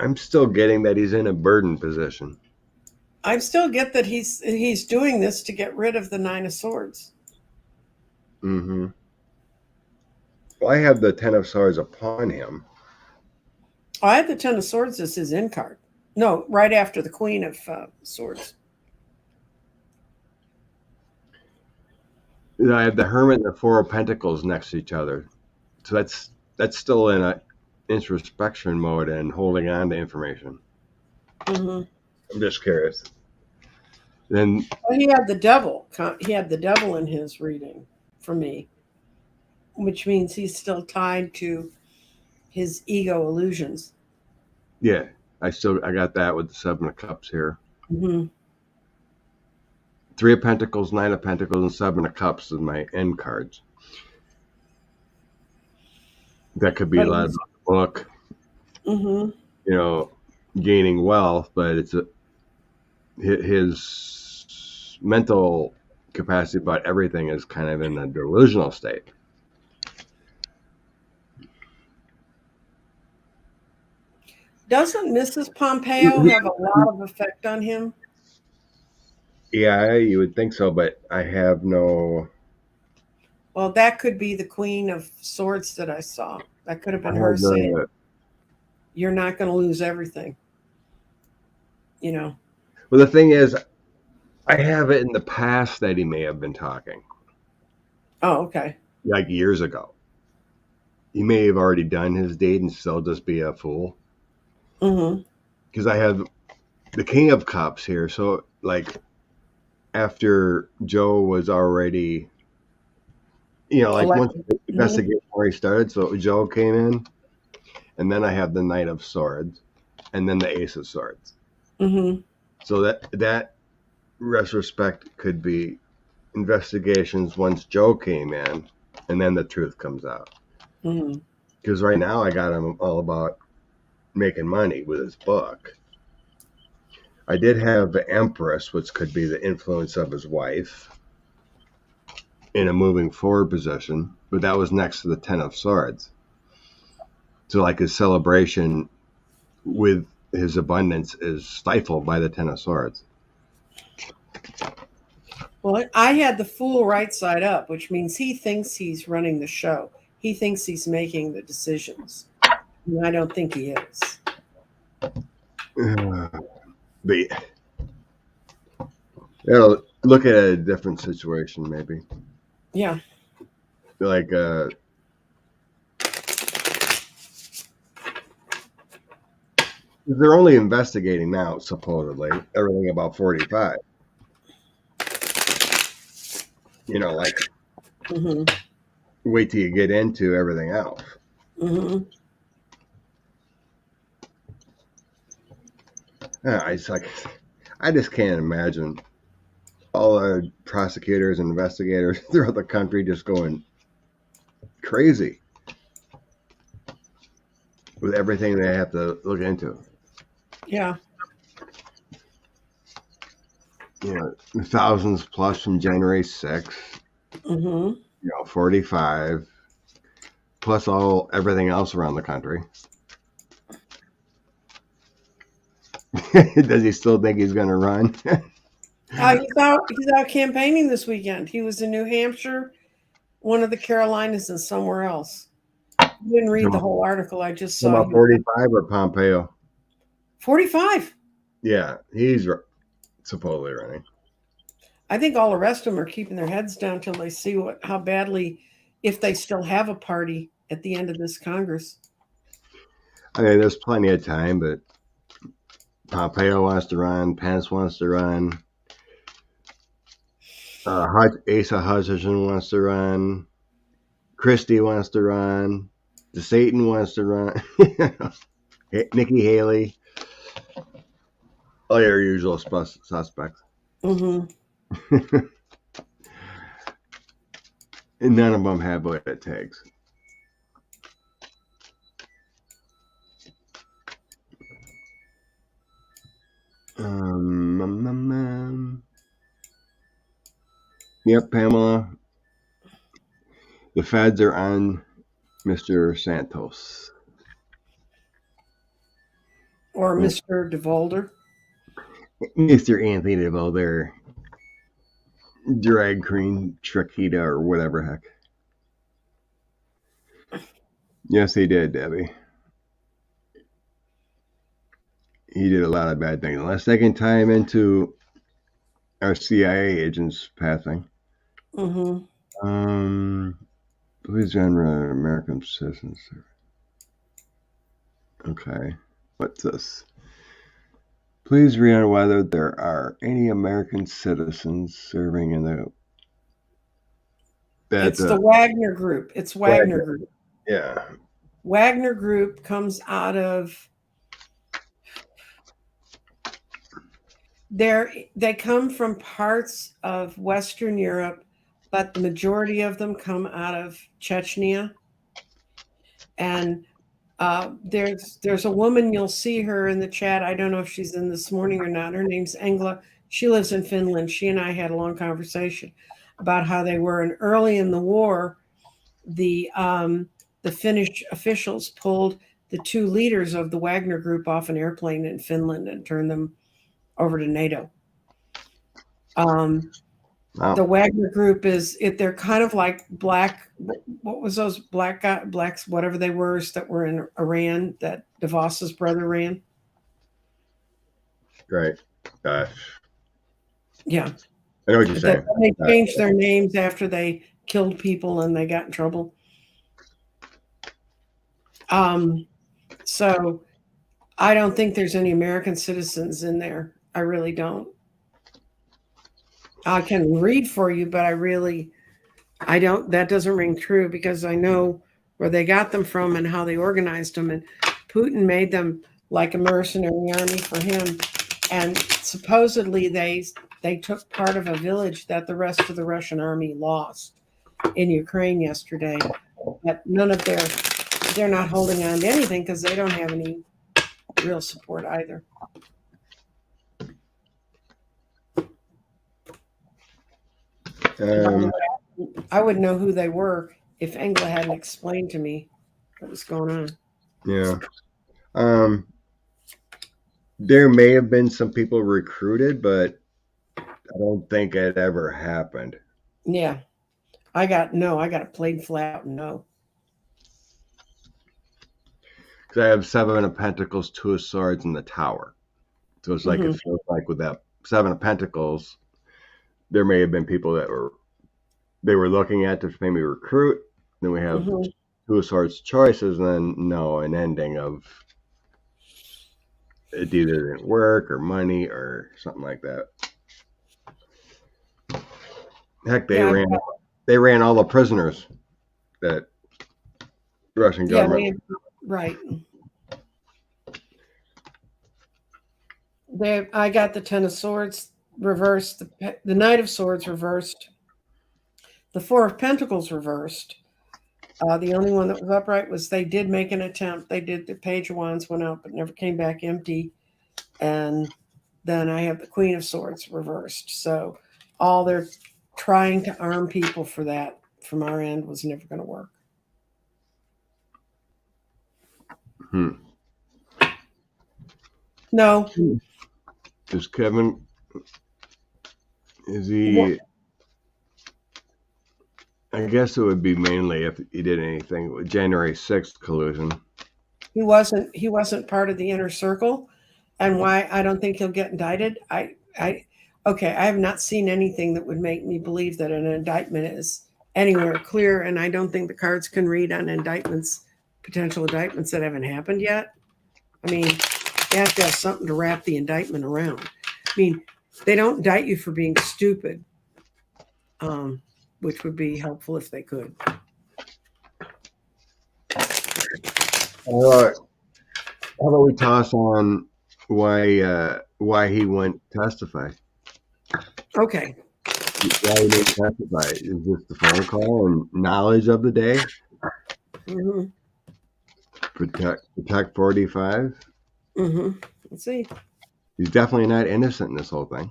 I'm still getting that he's in a burden position. I still get that he's doing this to get rid of the Nine of Swords. Mm-hmm. Well, I have the Ten of Swords upon him. I had the Ten of Swords as his end card. No, right after the Queen of Swords. I have the Hermit and the Four of Pentacles next to each other. So that's still in a introspection mode and holding on to information. Mm-hmm. I'm just curious. Then he had the devil. He had the devil in his reading for me, which means he's still tied to his ego illusions. Yeah, I got that with the Seven of Cups here. Mm-hmm. Three of Pentacles, Nine of Pentacles, and Seven of Cups is my end cards. That could be a lot about the book. Mm-hmm. Gaining wealth, but it's his mental capacity about everything is kind of in a delusional state. Doesn't Mrs. Pompeo have a lot of effect on him? Yeah, you would think so, but I have no. Well, that could be the Queen of Swords that I saw. That could have been her saying, "You're not going to lose everything." Well, the thing is, I have it in the past that he may have been talking. Oh, okay. Like years ago. He may have already done his deed and still just be a fool. Mm-hmm. Because I have the King of Cups here. So, like, after Joe was already, once the investigation already started, so Joe came in. And then I have the Knight of Swords. And then the Ace of Swords. Mm-hmm. So that retrospect could be investigations once Joe came in, and then the truth comes out. Because right now I got him all about making money with his book. I did have the Empress, which could be the influence of his wife, in a moving forward position, but that was next to the Ten of Swords. So, like, his celebration with his abundance is stifled by the Ten of Swords. Well, I had the Fool right side up, which means he thinks he's running the show. He thinks he's making the decisions. And I don't think he is. But look at a different situation, maybe. Yeah. Like, they're only investigating now, supposedly, everything about 45. You know, like, wait till you get into everything else. It's like, I just can't imagine all our prosecutors and investigators throughout the country just going crazy with everything they have to look into. Yeah. You know, thousands plus from January 6th. You know, 45 plus everything else around the country. Does he still think he's going to run? He's out campaigning this weekend. He was in New Hampshire, one of the Carolinas, and somewhere else. I didn't read the whole article. I just saw. About 45 or Pompeo? 45. Yeah, he's supposedly running. I think all the rest of them are keeping their heads down till they see how badly, if they still have a party at the end of this Congress. I mean, there's plenty of time, but Pompeo wants to run. Pence wants to run. Asa Hutchinson wants to run. Christie wants to run. DeSatan wants to run. Nikki Haley. All your usual suspects. And none of them have what it takes. Yep, Pamela. The feds are on Mr. Santos. Or Mr. DeVolder. Mr. Anthony DeVolder. Drag queen Trakita or whatever heck. Yes, he did, Debbie. He did a lot of bad things. Unless they can tie him into our CIA agents passing. Please genre American citizens. Okay. What's this? Please read on whether there are any American citizens serving in the... It's the Wagner Group. It's Wagner Group. Yeah. Wagner Group comes out of... They come from parts of Western Europe, but the majority of them come out of Chechnya. And there's a woman, you'll see her in the chat. I don't know if she's in this morning or not. Her name's Engla. She lives in Finland. She and I had a long conversation about how they were. And early in the war, the Finnish officials pulled the two leaders of the Wagner Group off an airplane in Finland and turned them over to NATO. The Wagner Group they're kind of like black. What was those blacks, whatever they were, that were in Iran that DeVos's brother ran? Right. Yeah. I know what you're saying. They changed their names after they killed people and they got in trouble. So I don't think there's any American citizens in there. I really don't. I can read for you, but I don't, that doesn't ring true because I know where they got them from and how they organized them. And Putin made them like a mercenary army for him. And supposedly they took part of a village that the rest of the Russian army lost in Ukraine yesterday. But they're not holding on to anything because they don't have any real support either. I would know who they were if Engla hadn't explained to me what was going on. Yeah. There may have been some people recruited, but I don't think it ever happened. Yeah. I got a plain flat out no. Because I have 7 of Pentacles, 2 of Swords, and the Tower. So it's like, it feels like with that 7 of Pentacles, there may have been people that they were looking at to maybe recruit. Then we have 2 of Swords choices, and then an ending of it either didn't work or money or something like that. Heck, they ran all the prisoners that the Russian government. Right. I got the 10 of Swords reversed, the Knight of Swords reversed, the 4 of Pentacles reversed. The only one that was upright was they did make an attempt. They did. The Page of Wands went out, but never came back empty. And then I have the Queen of Swords reversed. So all they're trying to arm people for that from our end was never going to work. No. Is Kevin? Is he? What? I guess it would be mainly if he did anything with January 6th collusion. He wasn't part of the inner circle, and why I don't think he'll get indicted. I have not seen anything that would make me believe that an indictment is anywhere clear, and I don't think the cards can read on potential indictments that haven't happened yet. I mean, you have to have something to wrap the indictment around. I mean, they don't indict you for being stupid, which would be helpful if they could. How about we toss on why he wouldn't testify? Okay. Why he didn't testify? Is this the phone call and knowledge of the day? Protect 45. Let's see. He's definitely not innocent in this whole thing.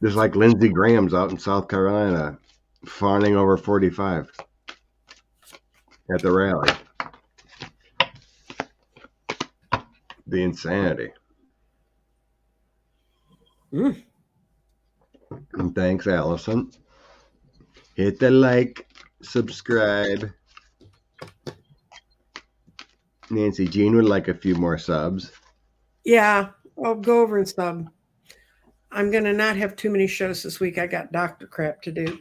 Just like Lindsey Graham's out in South Carolina fawning over 45 at the rally. The insanity. And thanks, Allison. Hit the like, subscribe. Nancy Jean would like a few more subs. Yeah, I'll go over and sub. I'm going to not have too many shows this week. I got doctor crap to do.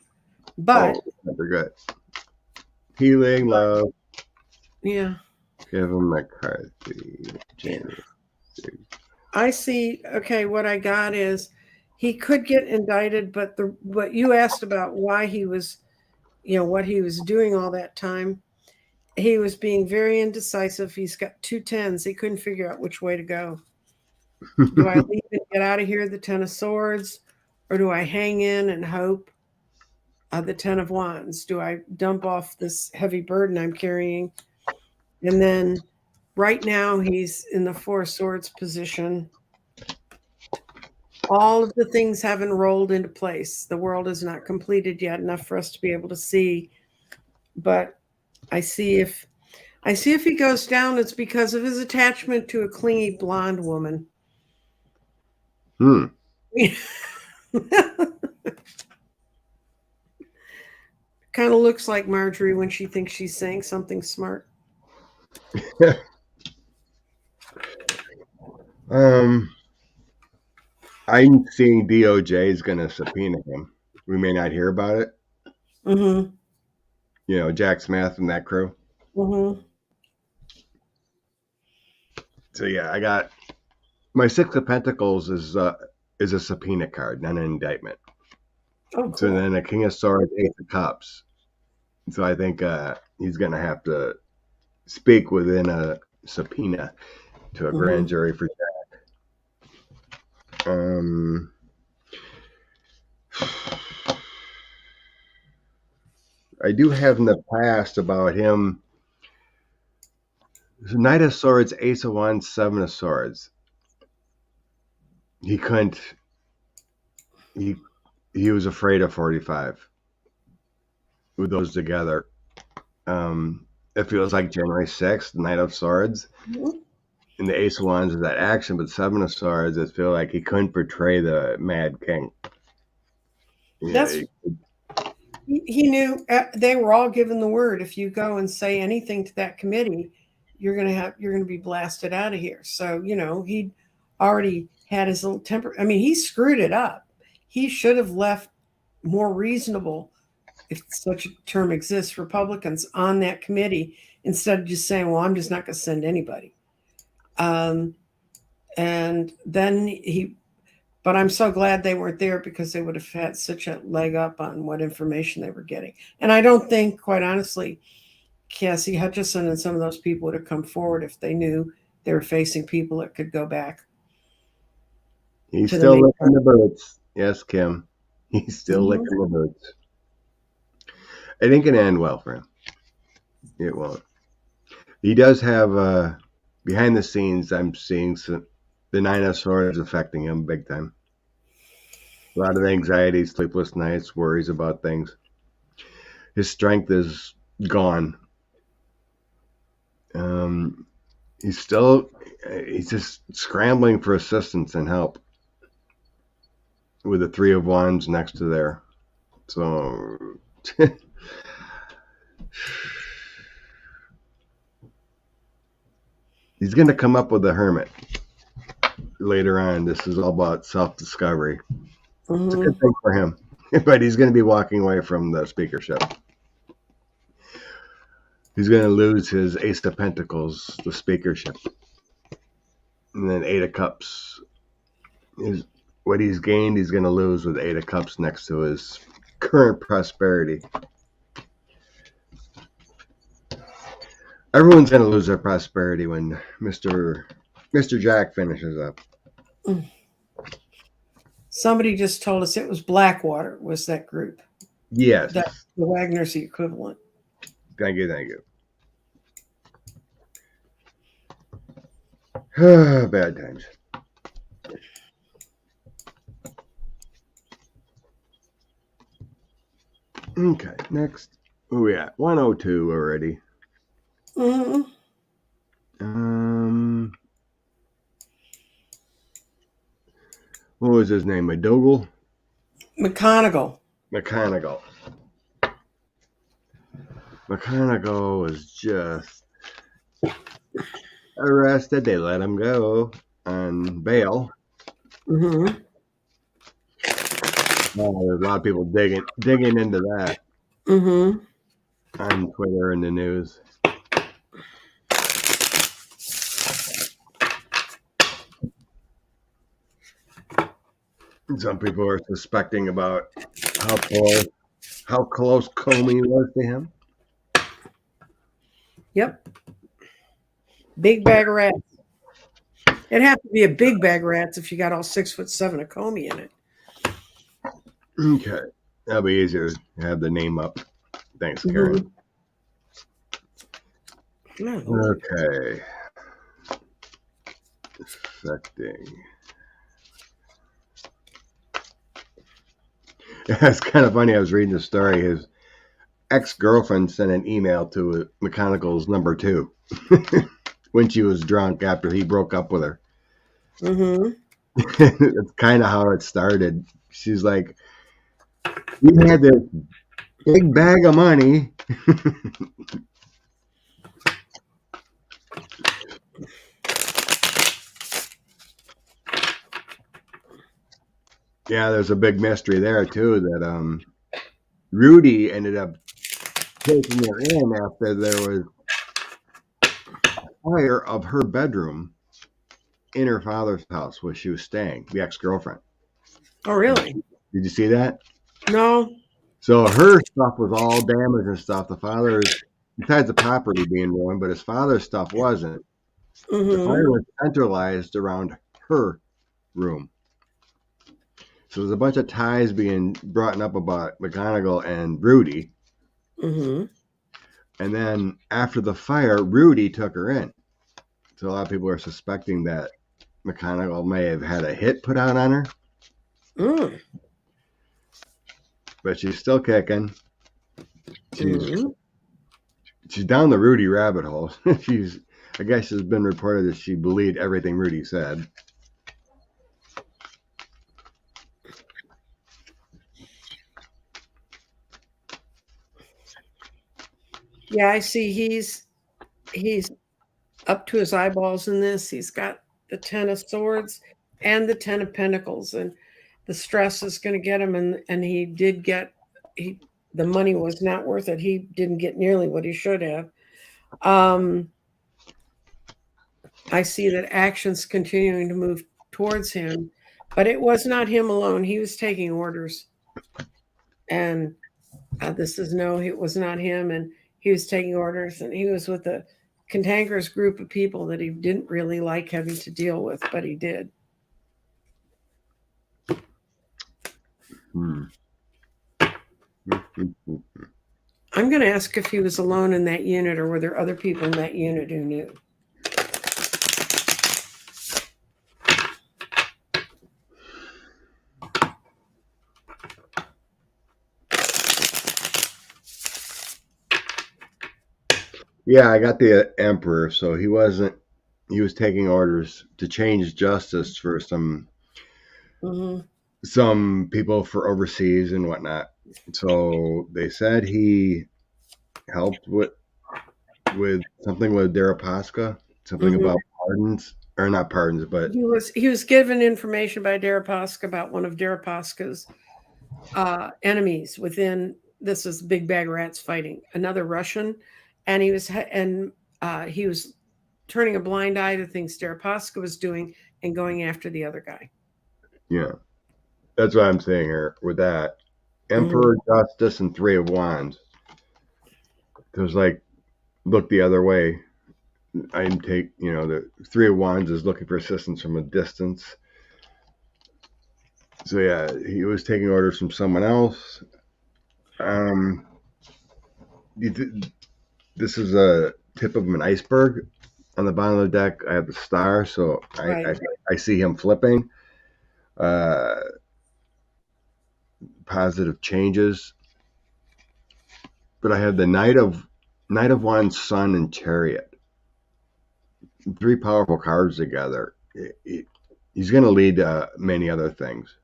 But they're good. Healing, love. Yeah. Kevin McCarthy. January. I see. Okay, what I got is he could get indicted, but what you asked about why he was, what he was doing all that time, he was being very indecisive. He's got 2 10s. He couldn't figure out which way to go. Do I leave and get out of here, the 10 of Swords, or do I hang in and hope? The 10 of Wands. Do I dump off this heavy burden I'm carrying? And then right now he's in the 4 of Swords position. All of the things haven't rolled into place. The world is not completed yet, enough for us to be able to see. But I see if he goes down, it's because of his attachment to a clingy blonde woman. Kind of looks like Marjorie when she thinks she's saying something smart. I'm seeing DOJ is going to subpoena him. We may not hear about it. Jack Smith and that crew. So yeah, I got my 6 of Pentacles is a subpoena card, not an indictment. Oh, cool. So then a King of Swords, 8 of Cups. So I think he's going to have to speak within a subpoena to a grand jury for Jack. I do have in the past about him Knight of Swords, Ace of Wands, Seven of Swords. He couldn't. He was afraid of 45. With those together, it feels like January 6th, Knight of Swords, and the Ace of Wands is that action, but Seven of Swords, it feels like he couldn't portray the Mad King. That's he knew they were all given the word. If you go and say anything to that committee, you're gonna be blasted out of here. So he already had his little temper. I mean, he screwed it up. He should have left more reasonable, if such a term exists, Republicans on that committee instead of just saying, "Well, I'm just not going to send anybody." And then but I'm so glad they weren't there because they would have had such a leg up on what information they were getting. And I don't think, quite honestly, Cassie Hutchison and some of those people would have come forward if they knew they were facing people that could go back. He's still licking the boots. Yes, Kim. He's still licking the boots. It ain't gonna end well for him. It won't. He does have behind the scenes. I'm seeing the Nine of Swords affecting him big time. A lot of anxiety, sleepless nights, worries about things. His strength is gone. He's just scrambling for assistance and help with the Three of Wands next to there. So he's going to come up with the Hermit later on. This is all about self-discovery. It's a good thing for him. But he's going to be walking away from the speakership. He's going to lose his Ace of Pentacles, the speakership. And then Eight of Cups. What he's gained, he's going to lose with Eight of Cups next to his current prosperity. Everyone's going to lose their prosperity when Mr. Jack finishes up. Somebody just told us it was Blackwater was that group. Yes. That's the Wagner's the equivalent. Thank you. Bad times. Okay, next. Where we at? 102 already. What was his name? McDougal? McConaughey. McConaughey was just arrested. They let him go on bail. There's a lot of people digging into that on Twitter and the news. Some people are suspecting about how close Comey was to him. Yep. Big bag of rats. It'd have to be a big bag of rats if you got all 6'7" of Comey in it. Okay. That'll be easier to have the name up. Thanks, Karen. Okay. Affecting. It's kind of funny. I was reading the story. His ex-girlfriend sent an email to McConaughey's number 2 when she was drunk after he broke up with her. That's kind of how it started. She's like, "You had this big bag of money." Yeah, there's a big mystery there too that Rudy ended up taking her in after there was a fire of her bedroom in her father's house where she was staying, the ex-girlfriend. Oh, really? Did you see that? No. So her stuff was all damaged and stuff. The father's, besides the property being ruined, but his father's stuff wasn't. The fire was centralized around her room. So there's a bunch of ties being brought up about McConaughey and Rudy. And then after the fire, Rudy took her in. So a lot of people are suspecting that McGonagall may have had a hit put out on her, Mm. but she's still kicking. She's Mm. she's down the Rudy rabbit hole. I guess it's been reported that she believed everything Rudy said. Yeah, I see he's up to his eyeballs in this. He's got the 10 of swords and the 10 of pentacles, and the stress is going to get him. And he did get the money was not worth it. He didn't get nearly what he should have. I see that action's continuing to move towards him, but it was not him alone. He was taking orders, and this is no, it was not him, and he was taking orders, and he was with a cantankerous group of people that he didn't really like having to deal with, but he did. Hmm. I'm going to ask if he was alone in that unit, or were there other people in that unit who knew? Yeah, I got the Emperor, so he was taking orders to change justice for some people for overseas and whatnot. So they said he helped with something with Deripaska, something about pardons, or not pardons, but he was given information by Deripaska about one of Deripaska's enemies within. This is Big Bag Rats fighting another Russian, and he was turning a blind eye to things Deripaska was doing and going after the other guy. Yeah, that's what I'm saying here with that. Emperor, Justice, and Three of Wands. There's like, look the other way. The Three of Wands is looking for assistance from a distance. So yeah, he was taking orders from someone else. This is a tip of an iceberg. On the bottom of the deck, I have the star, so I see him flipping. Positive changes, but I have the Knight of Wands, Sun, and Chariot. Three powerful cards together. He's going to lead many other things,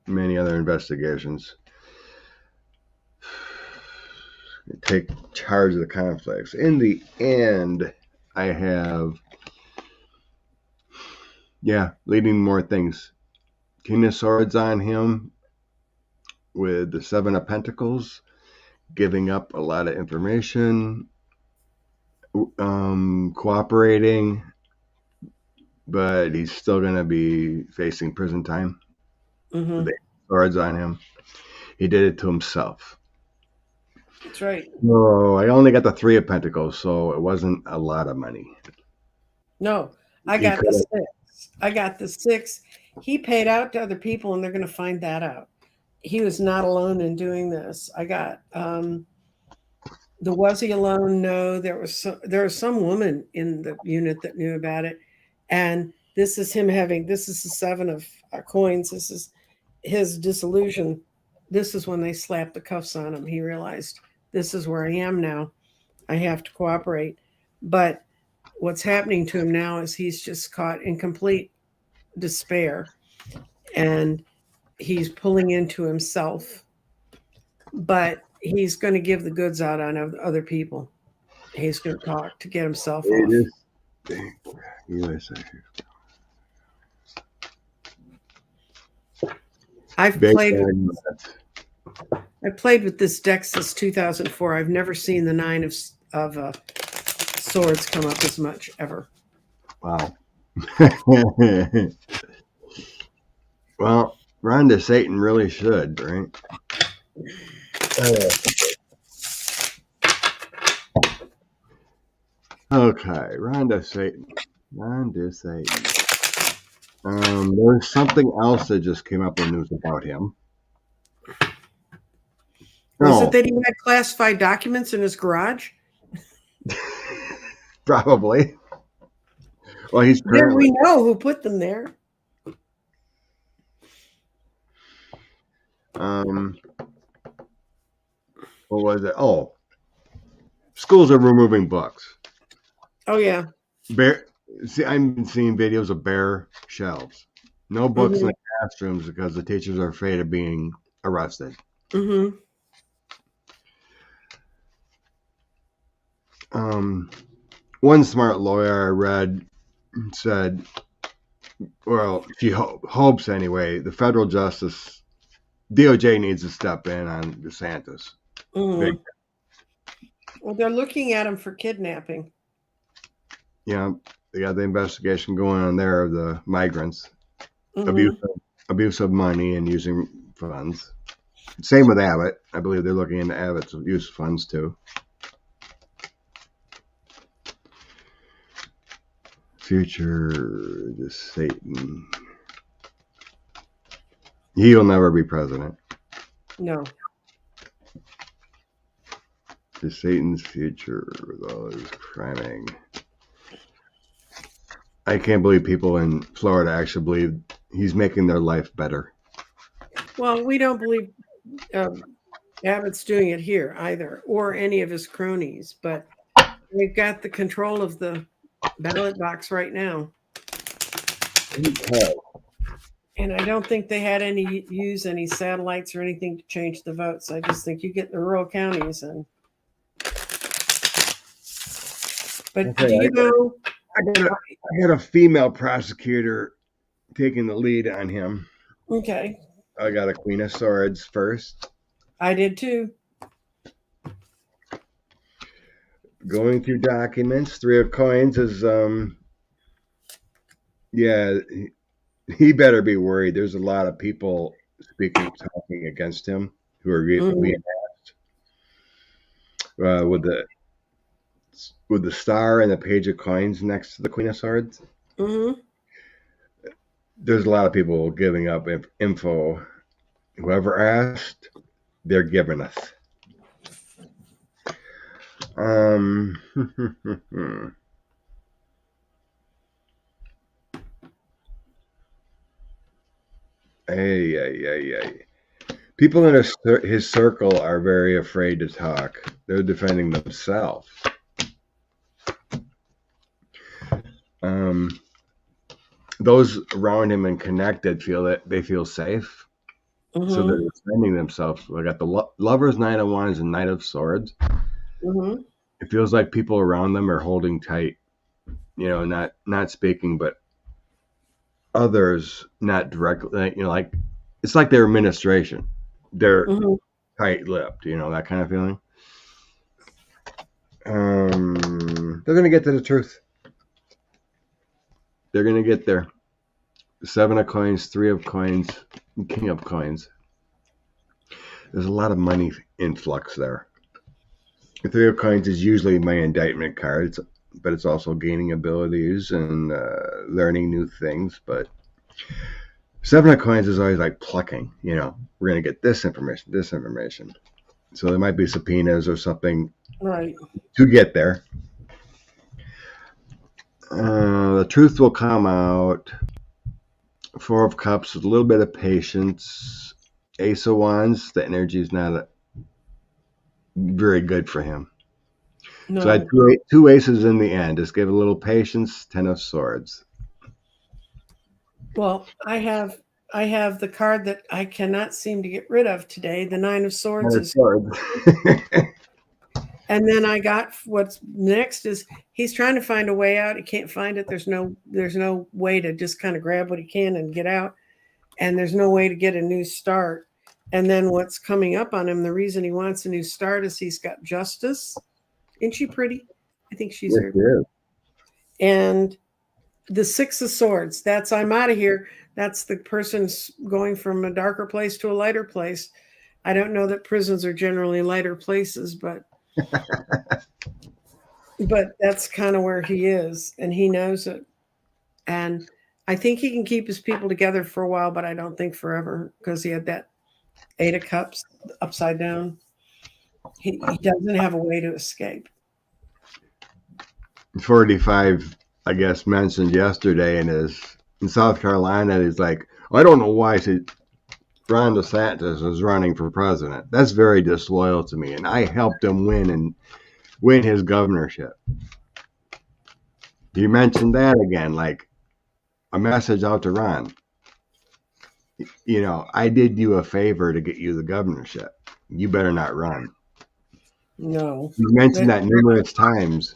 many other investigations. Take charge of the conflicts. In the end, I have, leading more things. King of Swords on him with the Seven of Pentacles, giving up a lot of information, cooperating, but he's still going to be facing prison time. The Swords on him. He did it to himself. That's right. No, I only got the Three of Pentacles, so it wasn't a lot of money. No, I got the 6. I got the 6. He paid out to other people, and they're going to find that out. He was not alone in doing this. I got was he alone? No, there was some woman in the unit that knew about it, and this is him having. This is the 7 of coins. This is his disillusion. This is when they slapped the cuffs on him. He realized, this is where I am now. I have to cooperate. But what's happening to him now is he's just caught in complete despair, and he's pulling into himself. But he's going to give the goods out on other people. He's going to talk to get himself off. I've played with this deck since 2004. I've never seen the 9 of swords come up as much ever. Wow. Well, Rhonda Satan really should, right? Okay, Rhonda Satan. There's something else that just came up in news about him. Was it that he had classified documents in his garage? Probably. Well, he's Then currently. we know who put them there. What was it? Oh, schools are removing books. Oh yeah. Bare. See, I've been seeing videos of bare shelves. No books in Mm-hmm. the classrooms because the teachers are afraid of being arrested. Mm-hmm. One smart lawyer I read said, well, she hopes anyway, the federal justice, DOJ needs to step in on DeSantis. Mm-hmm. Well, they're looking at him for kidnapping. Yeah, they got the investigation going on there of the migrants, Mm-hmm. abuse of money and using funds. Same with Abbott. I believe they're looking into Abbott's use of funds too. Future to Satan. He'll never be president. No. To Satan's future with all his cramming. I can't believe people in Florida actually believe he's making their life better. Well, we don't believe Abbott's doing it here either, or any of his cronies, but they've got the control of the ballot box right now. And I don't think they had use any satellites or anything to change the votes. I just think you get the rural counties and. But Okay, do you know? I had a female prosecutor taking the lead on him. Okay, I got a Queen of Swords first. I did too. Going through documents, Three of Coins is yeah, he better be worried. There's a lot of people talking against him who are being asked with the star and the page of coins next to the Queen of Swords. Mm-hmm. There's a lot of people giving up info. Whoever asked, they're giving us. Hey. People in his circle are very afraid to talk. They're defending themselves. Those around him and connected feel that they feel safe. Mm-hmm. So they're defending themselves. We got the Lovers, Knight of Wands, and Knight of Swords. Mm-hmm. It feels like people around them are holding tight, not speaking, but others not directly, like it's like their administration. They're tight-lipped, that kind of feeling. They're going to get to the truth. They're going to get there. Seven of Coins, Three of Coins, King of Coins. There's a lot of money influx there. The Three of Coins is usually my indictment card, but it's also gaining abilities and learning new things. But Seven of Coins is always like plucking, we're going to get this information. So there might be subpoenas or something right to get there. The truth will come out. Four of Cups with a little bit of patience. Ace of Wands, the energy is not very good for him. No. So I had two aces in the end. Just give a little patience. Ten of Swords. Well, I have the card that I cannot seem to get rid of today. The Nine of Swords and then I got what's next is he's trying to find a way out. He can't find it. There's no way to just kind of grab what he can and get out. And there's no way to get a new start. And then what's coming up on him, the reason he wants a new start is he's got Justice. Isn't she pretty? I think she's very pretty. And the Six of Swords, that's I'm out of here. That's the person's going from a darker place to a lighter place. I don't know that prisons are generally lighter places, but that's kind of where he is, and he knows it. And I think he can keep his people together for a while, but I don't think forever because he had that Eight of Cups upside down. He doesn't have a way to escape. 45 I guess, mentioned yesterday in South Carolina. He's like, I don't know why Ron DeSantis is running for president. That's very disloyal to me, and I helped him win his governorship. You mentioned that again, like a message out to Ron. I did you a favor to get you the governorship. You better not run. No. You mentioned that numerous times.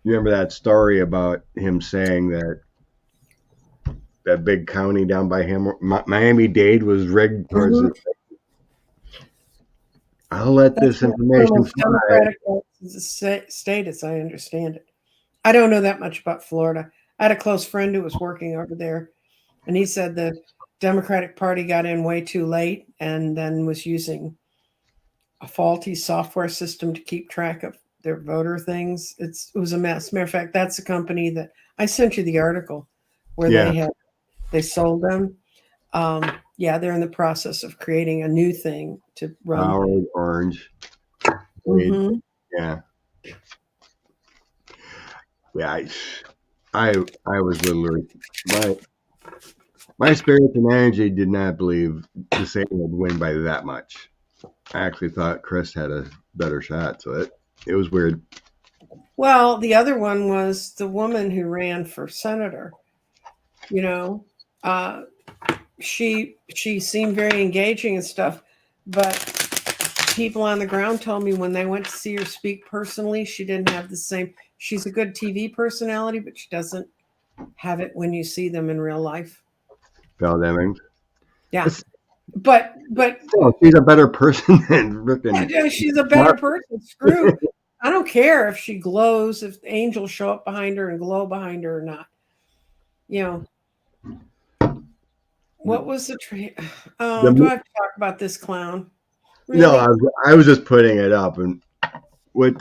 You remember that story about him saying that big county down by him, Miami-Dade, was rigged towards Mhm. it. I'll let That's this one of the information most fly. democratic state, as I understand it. I don't know that much about Florida. I had a close friend who was working over there, and he said the Democratic Party got in way too late and then was using a faulty software system to keep track of their voter things. It was a mess. Matter of fact, that's a company that I sent you the article where Yeah. they sold them. Yeah, they're in the process of creating a new thing to run. Howard, Orange. Mm-hmm. Yeah. Yeah. I was literally my spirit and energy did not believe DeSantis would win by that much. I actually thought Chris had a better shot, so it was weird. Well, the other one was the woman who ran for senator. You know, uh, she seemed very engaging and stuff, but people on the ground told me when they went to see her speak personally, she didn't have the same. She's a good TV personality, but she doesn't have it when you see them in real life. Val Demings. Yeah, but Oh, she's a better person than Rippin. yeah, she's a better person. Screw. I don't care if she glows, if angels show up behind her and glow behind her or not. You know, what was the do I have to talk about this clown? No, Really? I was just putting it up, and what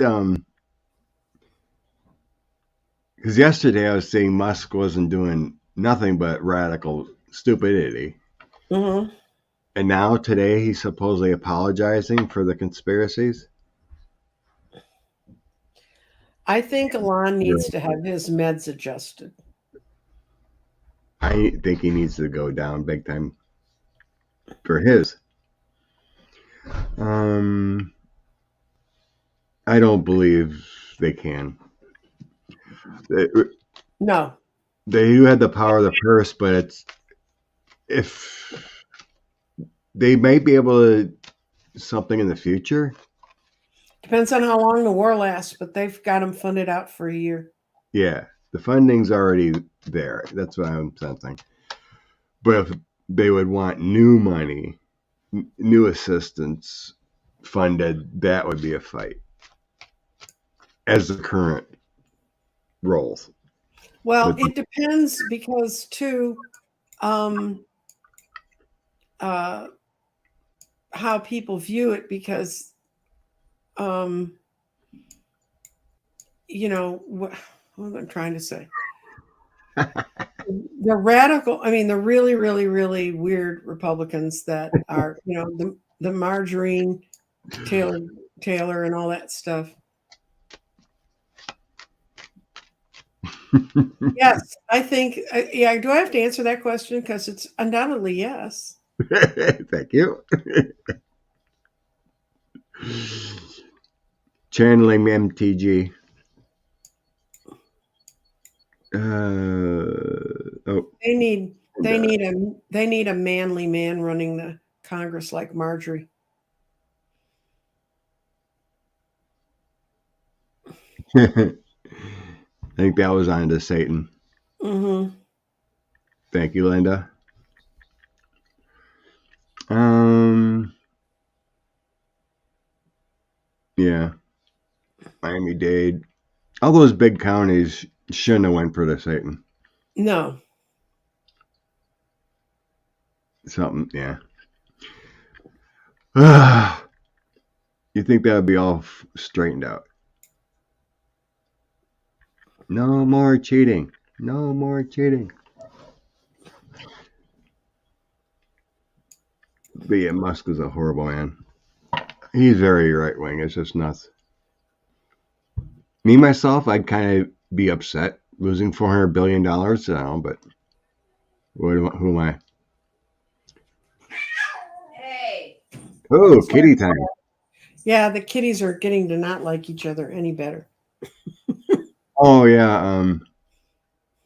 because yesterday I was saying Musk wasn't doing nothing but radical stupidity, Mm-hmm. and now today he's supposedly apologizing for the conspiracies. I think Elon needs to have his meds adjusted. I think he needs to go down big time for his. I don't believe they can. No. They do have the power of the purse, but if they might be able to something in the future. Depends on how long the war lasts, but they've got them funded out for a year. Yeah, the funding's already there. That's what I'm sensing. But if they would want new money, new assistance funded, that would be a fight. As the current roles. Well, it depends because too, how people view it. Because, what am I trying to say? The radical, I mean, the really, really, really weird Republicans that are, the Marjorie Taylor and all that stuff. Yes, I think. Yeah, do I have to answer that question? Because it's undoubtedly yes. Thank you. Channeling MTG. They need a manly man running the Congress like Marjorie. I think that was on to Satan. Mm-hmm. Thank you, Linda. Yeah. Miami-Dade. All those big counties shouldn't have went for the Satan. No. Something, yeah. You think that would be all straightened out? No more cheating. No more cheating. But yeah, Musk is a horrible man. He's very right wing. It's just nuts. Me myself, I'd kind of be upset losing $400 billion now, but who am I? Hey. Oh, kitty time. Yeah, the kitties are getting to not like each other any better. Oh, yeah.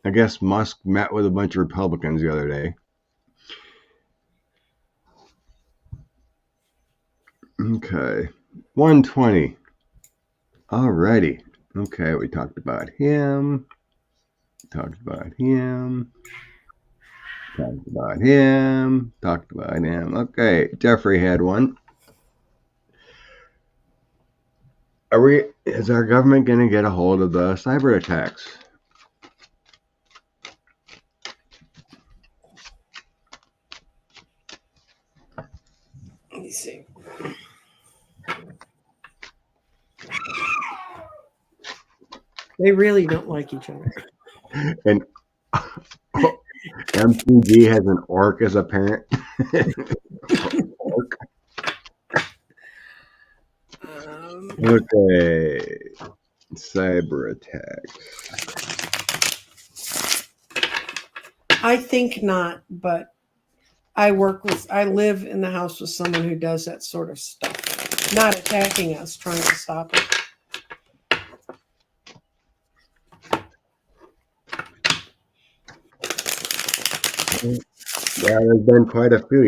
I guess Musk met with a bunch of Republicans the other day. Okay. 120. Alrighty. Okay, we talked about him. Talked about him. Talked about him. Talked about him. Okay, Jeffrey had one. Is our government going to get a hold of the cyber attacks? Let me see. They really don't like each other. And MTG has an orc as a parent. Orc. Okay. Cyber attacks. I think not, but I live in the house with someone who does that sort of stuff. Not attacking us, trying to stop it. Yeah, there's been quite a few.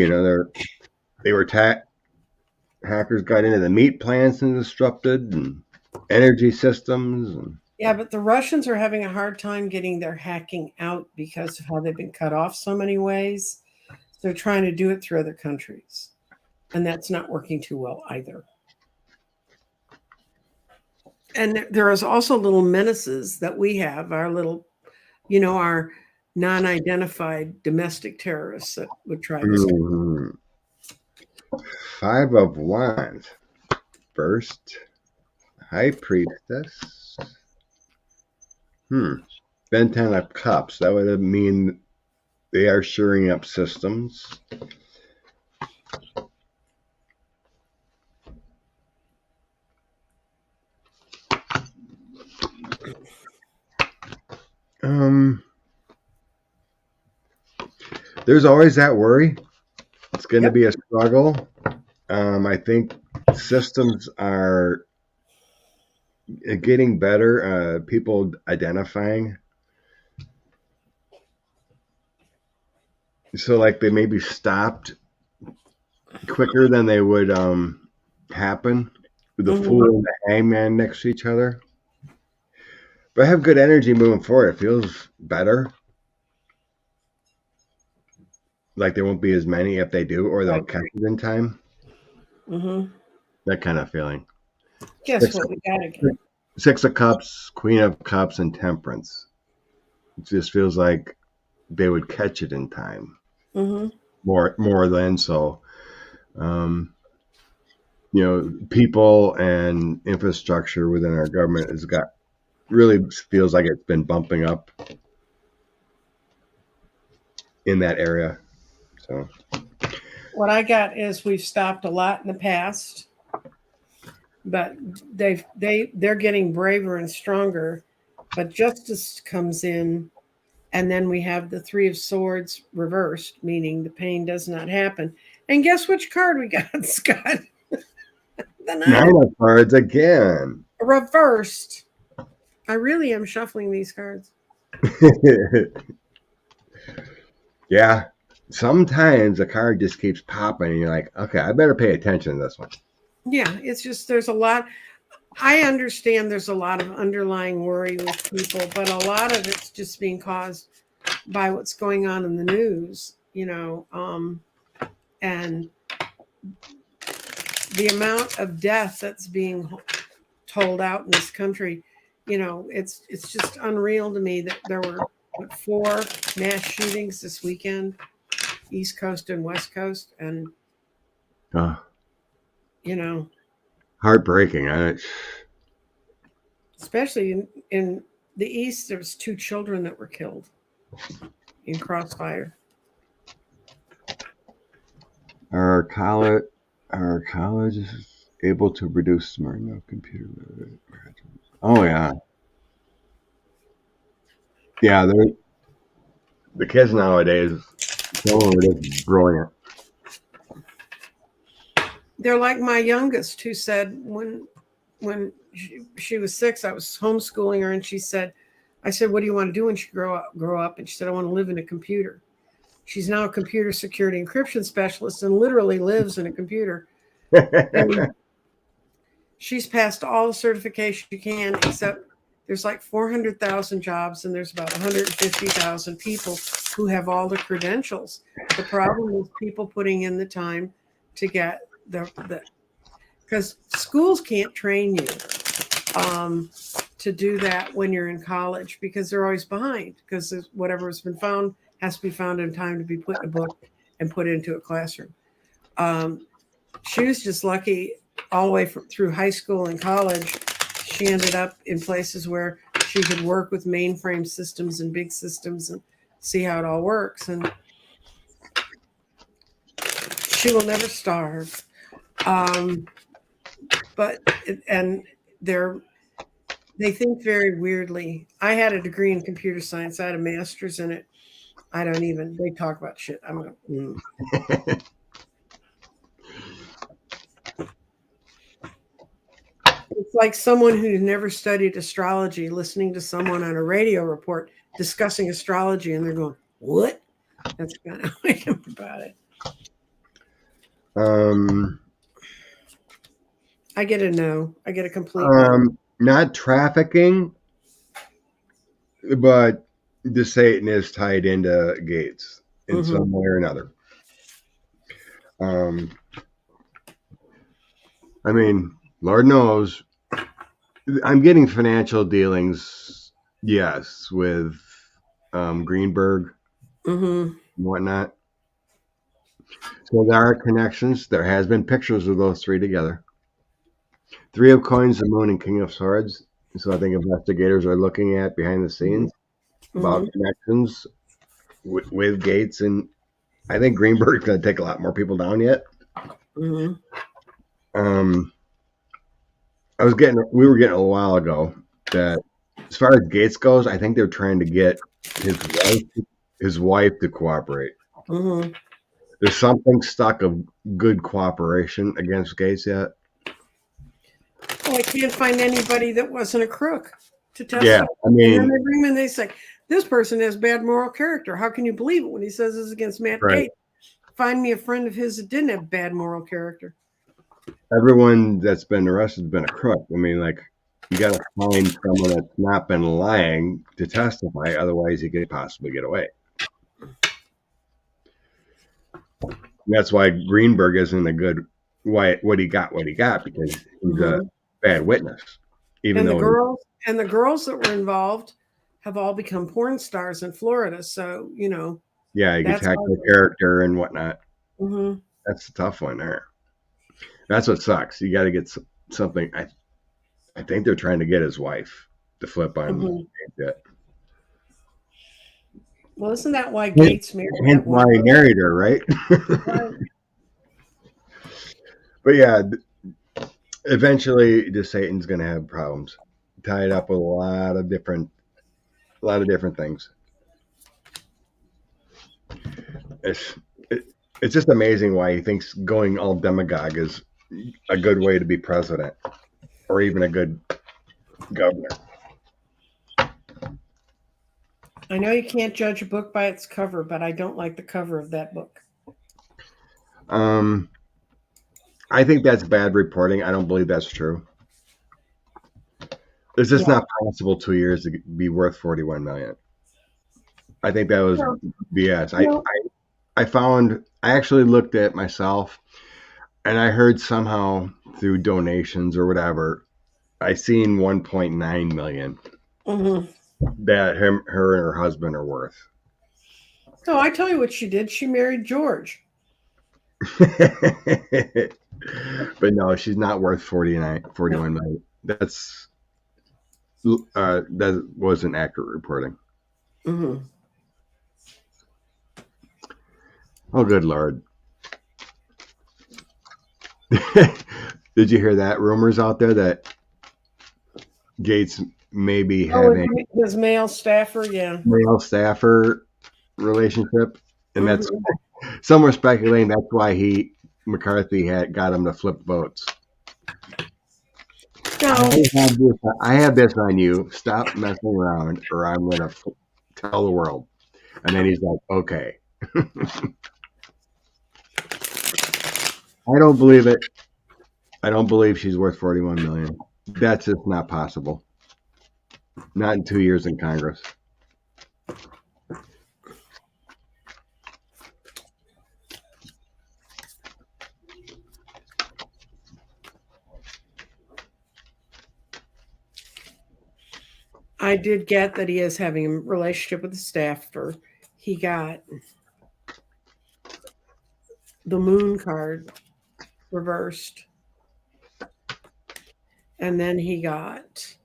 Hackers got into the meat plants and disrupted, and energy systems. And Yeah, but the Russians are having a hard time getting their hacking out because of how they've been cut off so many ways. So they're trying to do it through other countries. And that's not working too well either. And there is also little menaces that we have, our non-identified domestic terrorists that would try to. 5 of Wands. First, High Priestess. Then 10 of Cups. That would mean they are shoring up systems. There's always that worry. It's going to be a struggle. I think systems are getting better. People identifying. So, like, they maybe stopped quicker than they would happen with the Fool and the Hangman next to each other. But I have good energy moving forward. It feels better. Like there won't be as many if they do, or they'll catch it in time. That kind of feeling. Guess what we got again? 6 of Cups, Queen of Cups, and Temperance. It just feels like they would catch it in time. More than so. People and infrastructure within our government really feels like it's been bumping up in that area. So what I got is we've stopped a lot in the past, but they're getting braver and stronger. But justice comes in, and then we have the 3 of Swords reversed, meaning the pain does not happen. And guess which card we got, Scott? The 9 of Cards again. Reversed. I really am shuffling these cards. Yeah. Sometimes the card just keeps popping and you're like, okay, I better pay attention to this one. Yeah, it's just there's a lot. I understand there's a lot of underlying worry with people, but a lot of it's just being caused by what's going on in the news, and the amount of death that's being told out in this country. It's just unreal to me that there were 4 mass shootings this weekend, East Coast and West Coast, and heartbreaking. Especially in the East, there was 2 children that were killed in crossfire. Our college is able to produce smart enough computer. Oh yeah. Yeah, the kids nowadays, some of it is brilliant. They're like my youngest, who said when she was 6, I was homeschooling her, and she said, I said, what do you want to do when she grow up? And she said, I want to live in a computer. She's now a computer security encryption specialist and literally lives in a computer. And she's passed all the certification she can, except there's like 400,000 jobs and there's about 150,000 people who have all the credentials. The problem is people putting in the time to get because schools can't train you to do that when you're in college, because they're always behind, because whatever has been found has to be found in time to be put in a book and put into a classroom. She was just lucky all the way through high school and college. She ended up in places where she could work with mainframe systems and big systems and see how it all works. And she will never starve. They think very weirdly. I had a degree in computer science. I had a master's in it. They talk about shit. It's like someone who never studied astrology listening to someone on a radio report discussing astrology, and they're going, what? That's kind of how I am about it. I get a no. I get a complete no. Not trafficking, but the Satan is tied into Gates in some way or another. I mean, Lord knows, I'm getting financial dealings, yes, with Greenberg and whatnot. So there are connections. There has been pictures of those three together. Three of Coins, the Moon, and King of Swords. So I think investigators are looking at behind the scenes about connections with Gates, and I think Greenberg's going to take a lot more people down yet. We were getting a while ago that as far as Gates goes, I think they're trying to get his wife to cooperate. There's something stuck of good cooperation against Gates yet. Well, I can't find anybody that wasn't a crook to testify. Yeah, I mean, and then they bring him and they say, this person has bad moral character. How can you believe it when he says this against Matt Gates? Find me a friend of his that didn't have bad moral character. Everyone that's been arrested has been a crook. I mean, like, you got to find someone that's not been lying to testify. Otherwise, he could possibly get away. And that's why Greenberg isn't a good what he got, because he's a bad witness. The girls that were involved have all become porn stars in Florida. So, yeah, you can attack their character and whatnot. That's the tough one there. That's what sucks. You got to get something. I think they're trying to get his wife to flip on it. Well, isn't that why Gates married? Hence why he married her, right? But yeah, eventually, the Satan's going to have problems, tied up with a lot of different things. It's just amazing why he thinks going all demagogue is a good way to be president, or even a good governor. I know you can't judge a book by its cover, but I don't like the cover of that book. I think that's bad reporting. I don't believe that's true. It's just not possible 2 years to be worth $41 million. I think that was BS. I actually looked at myself, and I heard somehow through donations or whatever, I seen 1.9 million that her and her husband are worth. Oh, I tell you what she did. She married George. But no, she's not worth 41 million. That wasn't accurate reporting. Oh, good Lord. Did you hear that? Rumors out there that Gates maybe Oh, having his male staffer, yeah. male staffer relationship, and that's Mhm. some were speculating that's why McCarthy had got him to flip votes. No, I have this on you. Stop messing around, or I'm gonna tell the world. And then he's like, "Okay." I don't believe it. I don't believe she's worth 41 million. That's just not possible. Not in 2 years in Congress. I did get that he is having a relationship with the staffer. He got the moon card reversed. And then he got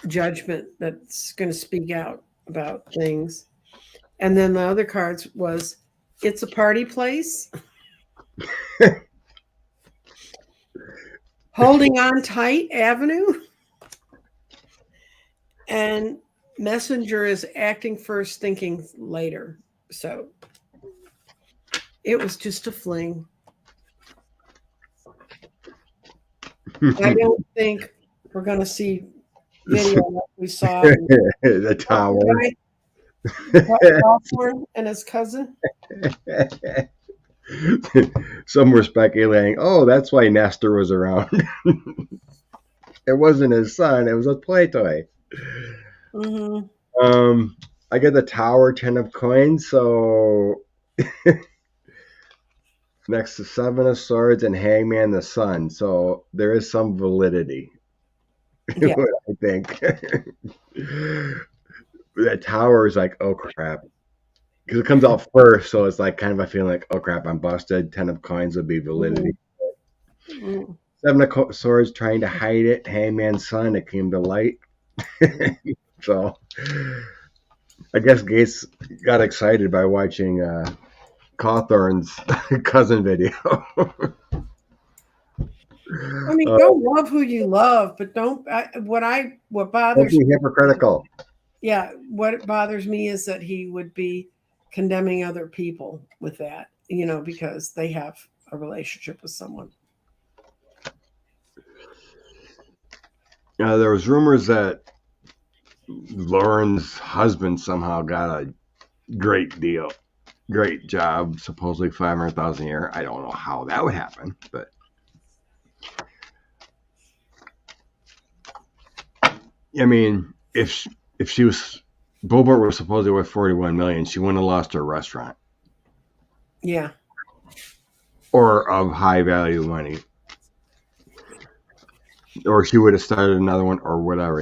judgment that's going to speak out about things. And then the other cards was it's a party place. Holding on tight Avenue. And Messenger is acting first, thinking later. So it was just a fling. I don't think we're going to see video like we saw in The tower. Hawthorne and his cousin. Some were speculating, oh, that's why Nestor was around. It wasn't his son, it was a play toy. Mm-hmm. I get the tower 10 of coins, so next to 7 of swords and hangman the sun, so there is some validity. Yeah. I think. That tower is like, oh crap. Because it comes out first, so it's like kind of a feeling like, oh crap, I'm busted. 10 of coins would be validity. Mm-hmm. 7 of swords trying to hide it. Hangman's son, it came to light. So I guess Gates got excited by watching Cawthorn's cousin video. I mean, don't love who you love, but don't. What Don't bothers be hypocritical. Yeah, what bothers me is that he would be condemning other people with that, because they have a relationship with someone. There was rumors that Lauren's husband somehow got a great deal, great job, supposedly 500,000 a year. I don't know how that would happen, but I mean, if she was Bobart was supposedly worth 41 million, she wouldn't have lost her restaurant. Yeah. Or of high value money. Or she would have started another one or whatever,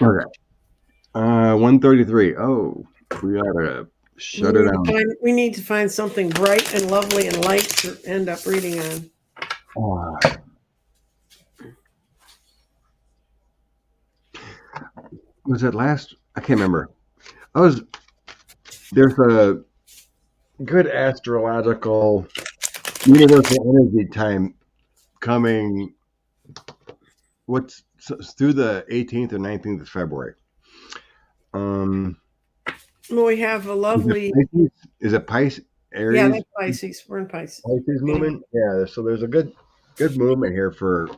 Okay. 133. Oh, we gotta shut it down. We need to find something bright and lovely and light to end up reading on. Was it last? I can't remember. There's a good astrological universal energy time coming. Through the 18th or 19th of February. We have a lovely. Is it Pisces? Aries? Yeah, that's Pisces. We're in Pisces. Pisces movement. Yeah, so there's a good movement here for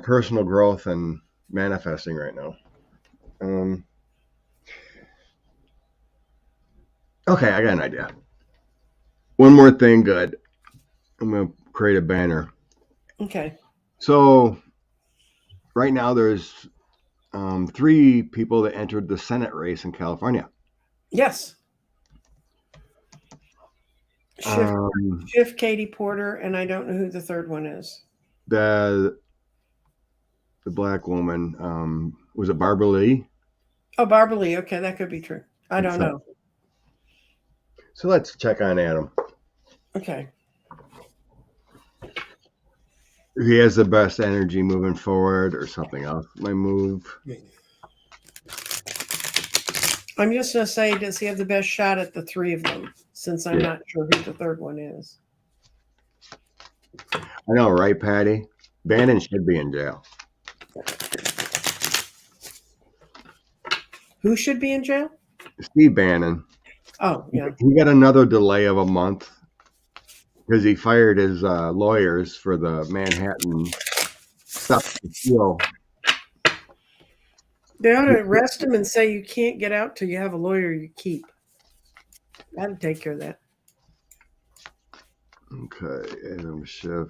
personal growth and manifesting right now. Okay, I got an idea. One more thing, good. I'm gonna create a banner. Okay. So right now there's 3 people that entered the Senate race in California. Yes. Schiff, Katie Porter, and I don't know who the third one is. The black woman, was it Barbara Lee? Oh, Barbara Lee. Okay, that could be true. I don't know. So let's check on Adam. Okay. He has the best energy moving forward or something else. My move. I'm just going to say, does he have the best shot at the three of them? Since I'm Yeah. not sure who the third one is. I know, right, Patty? Bannon should be in jail. Who should be in jail? Steve Bannon. Oh, yeah. He got another delay of a month because he fired his lawyers for the Manhattan stop and steal. They ought to arrest him and say you can't get out till you have a lawyer you keep. That'd take care of that. Okay, Adam Schiff.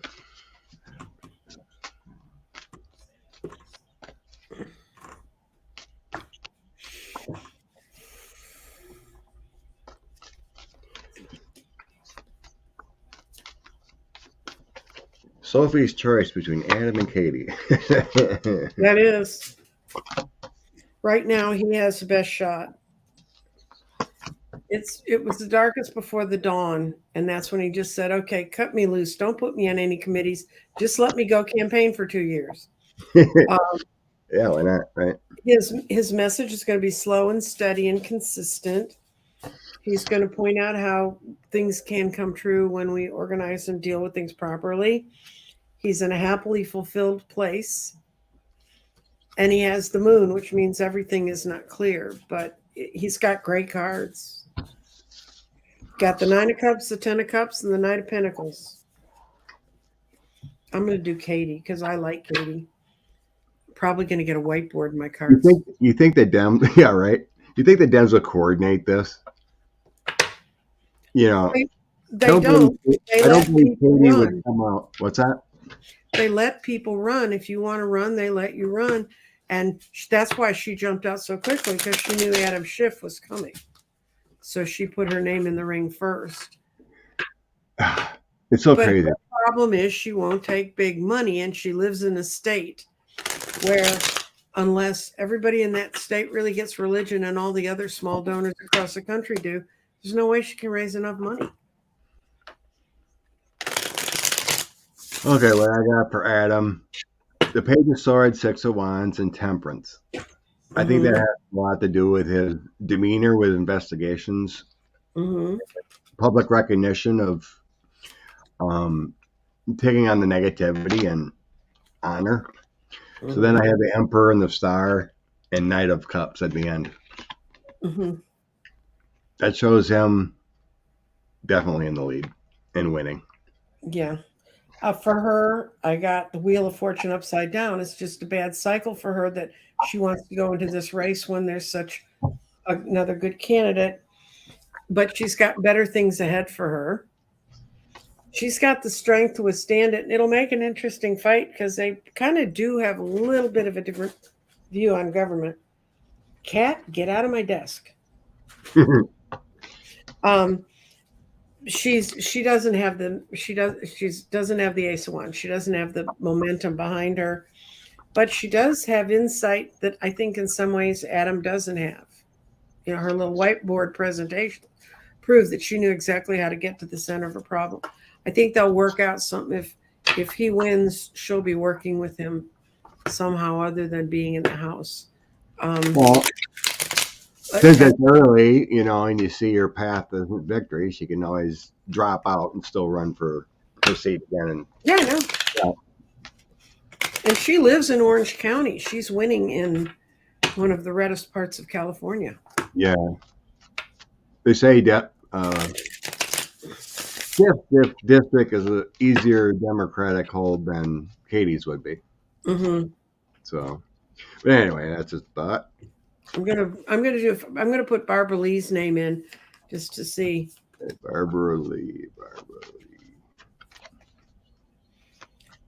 Sophie's choice between Adam and Katie. That is. Right now, he has the best shot. It was the darkest before the dawn, and that's when he just said, "Okay, cut me loose. Don't put me on any committees. Just let me go campaign for 2 years." Yeah, why not? Right? His message is going to be slow and steady and consistent. He's going to point out how things can come true when we organize and deal with things properly. He's in a happily fulfilled place. And he has the moon, which means everything is not clear, but he's got great cards. Got the 9 of Cups, the 10 of Cups, and the Knight of Pentacles. I'm going to do Katie because I like Katie. Probably going to get a whiteboard in my cards. You think the Dems? Yeah, right. You think the Dems will coordinate this? You know, They don't. I don't believe Katie would come out. What's that? They let people run. If you want to run, they let you run. And that's why she jumped out so quickly, because she knew Adam Schiff was coming. So she put her name in the ring first. It's so crazy. The problem is she won't take big money, and she lives in a state where unless everybody in that state really gets religion and all the other small donors across the country do, there's no way she can raise enough money. Okay, what I got for Adam, the Page of Swords, 6 of Wands, and Temperance. I think that has a lot to do with his demeanor with investigations, public recognition of taking on the negativity and honor. So then I have the Emperor and the Star and Knight of Cups at the end. That shows him definitely in the lead and winning. Yeah. For her, I got the Wheel of Fortune upside down. It's just a bad cycle for her that she wants to go into this race when there's such another good candidate. But she's got better things ahead for her. She's got the strength to withstand it. And it'll make an interesting fight because they kind of do have a little bit of a different view on government. Cat, get out of my desk. She doesn't have the Ace of Wands. She doesn't have the momentum behind her, but she does have insight that I think in some ways Adam doesn't have. You know, her little whiteboard presentation proved that she knew exactly how to get to the center of a problem. I think they'll work out something. If he wins, she'll be working with him somehow other than being in the house. Well, since it's early, you know, and you see your path to victory, she can always drop out and still run for her seat again. And yeah, I know. Yeah. And she lives in Orange County. She's winning in one of the reddest parts of California. Yeah. They say that district is an easier Democratic hold than Katie's would be. So, but anyway, that's just thought. I'm gonna put Barbara Lee's name in just to see. Barbara Lee.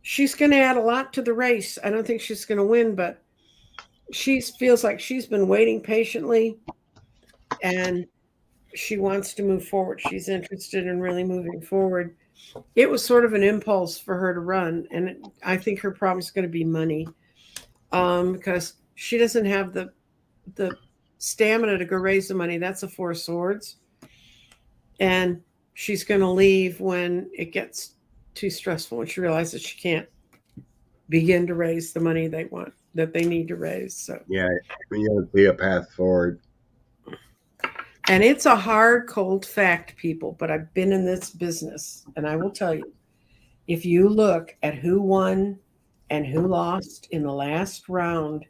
She's gonna add a lot to the race. I don't think she's gonna win, but she feels like she's been waiting patiently and she wants to move forward. She's interested in really moving forward. It was sort of an impulse for her to run, and I think her problem is going to be money, because she doesn't have the stamina to go raise the money. That's a 4 of Swords, and she's going to leave when it gets too stressful, when she realizes she can't begin to raise the money they need to raise. So yeah, when you see a path forward. And it's a hard, cold fact, people, but I've been in this business, and I will tell you, if you look at who won and who lost in the last round,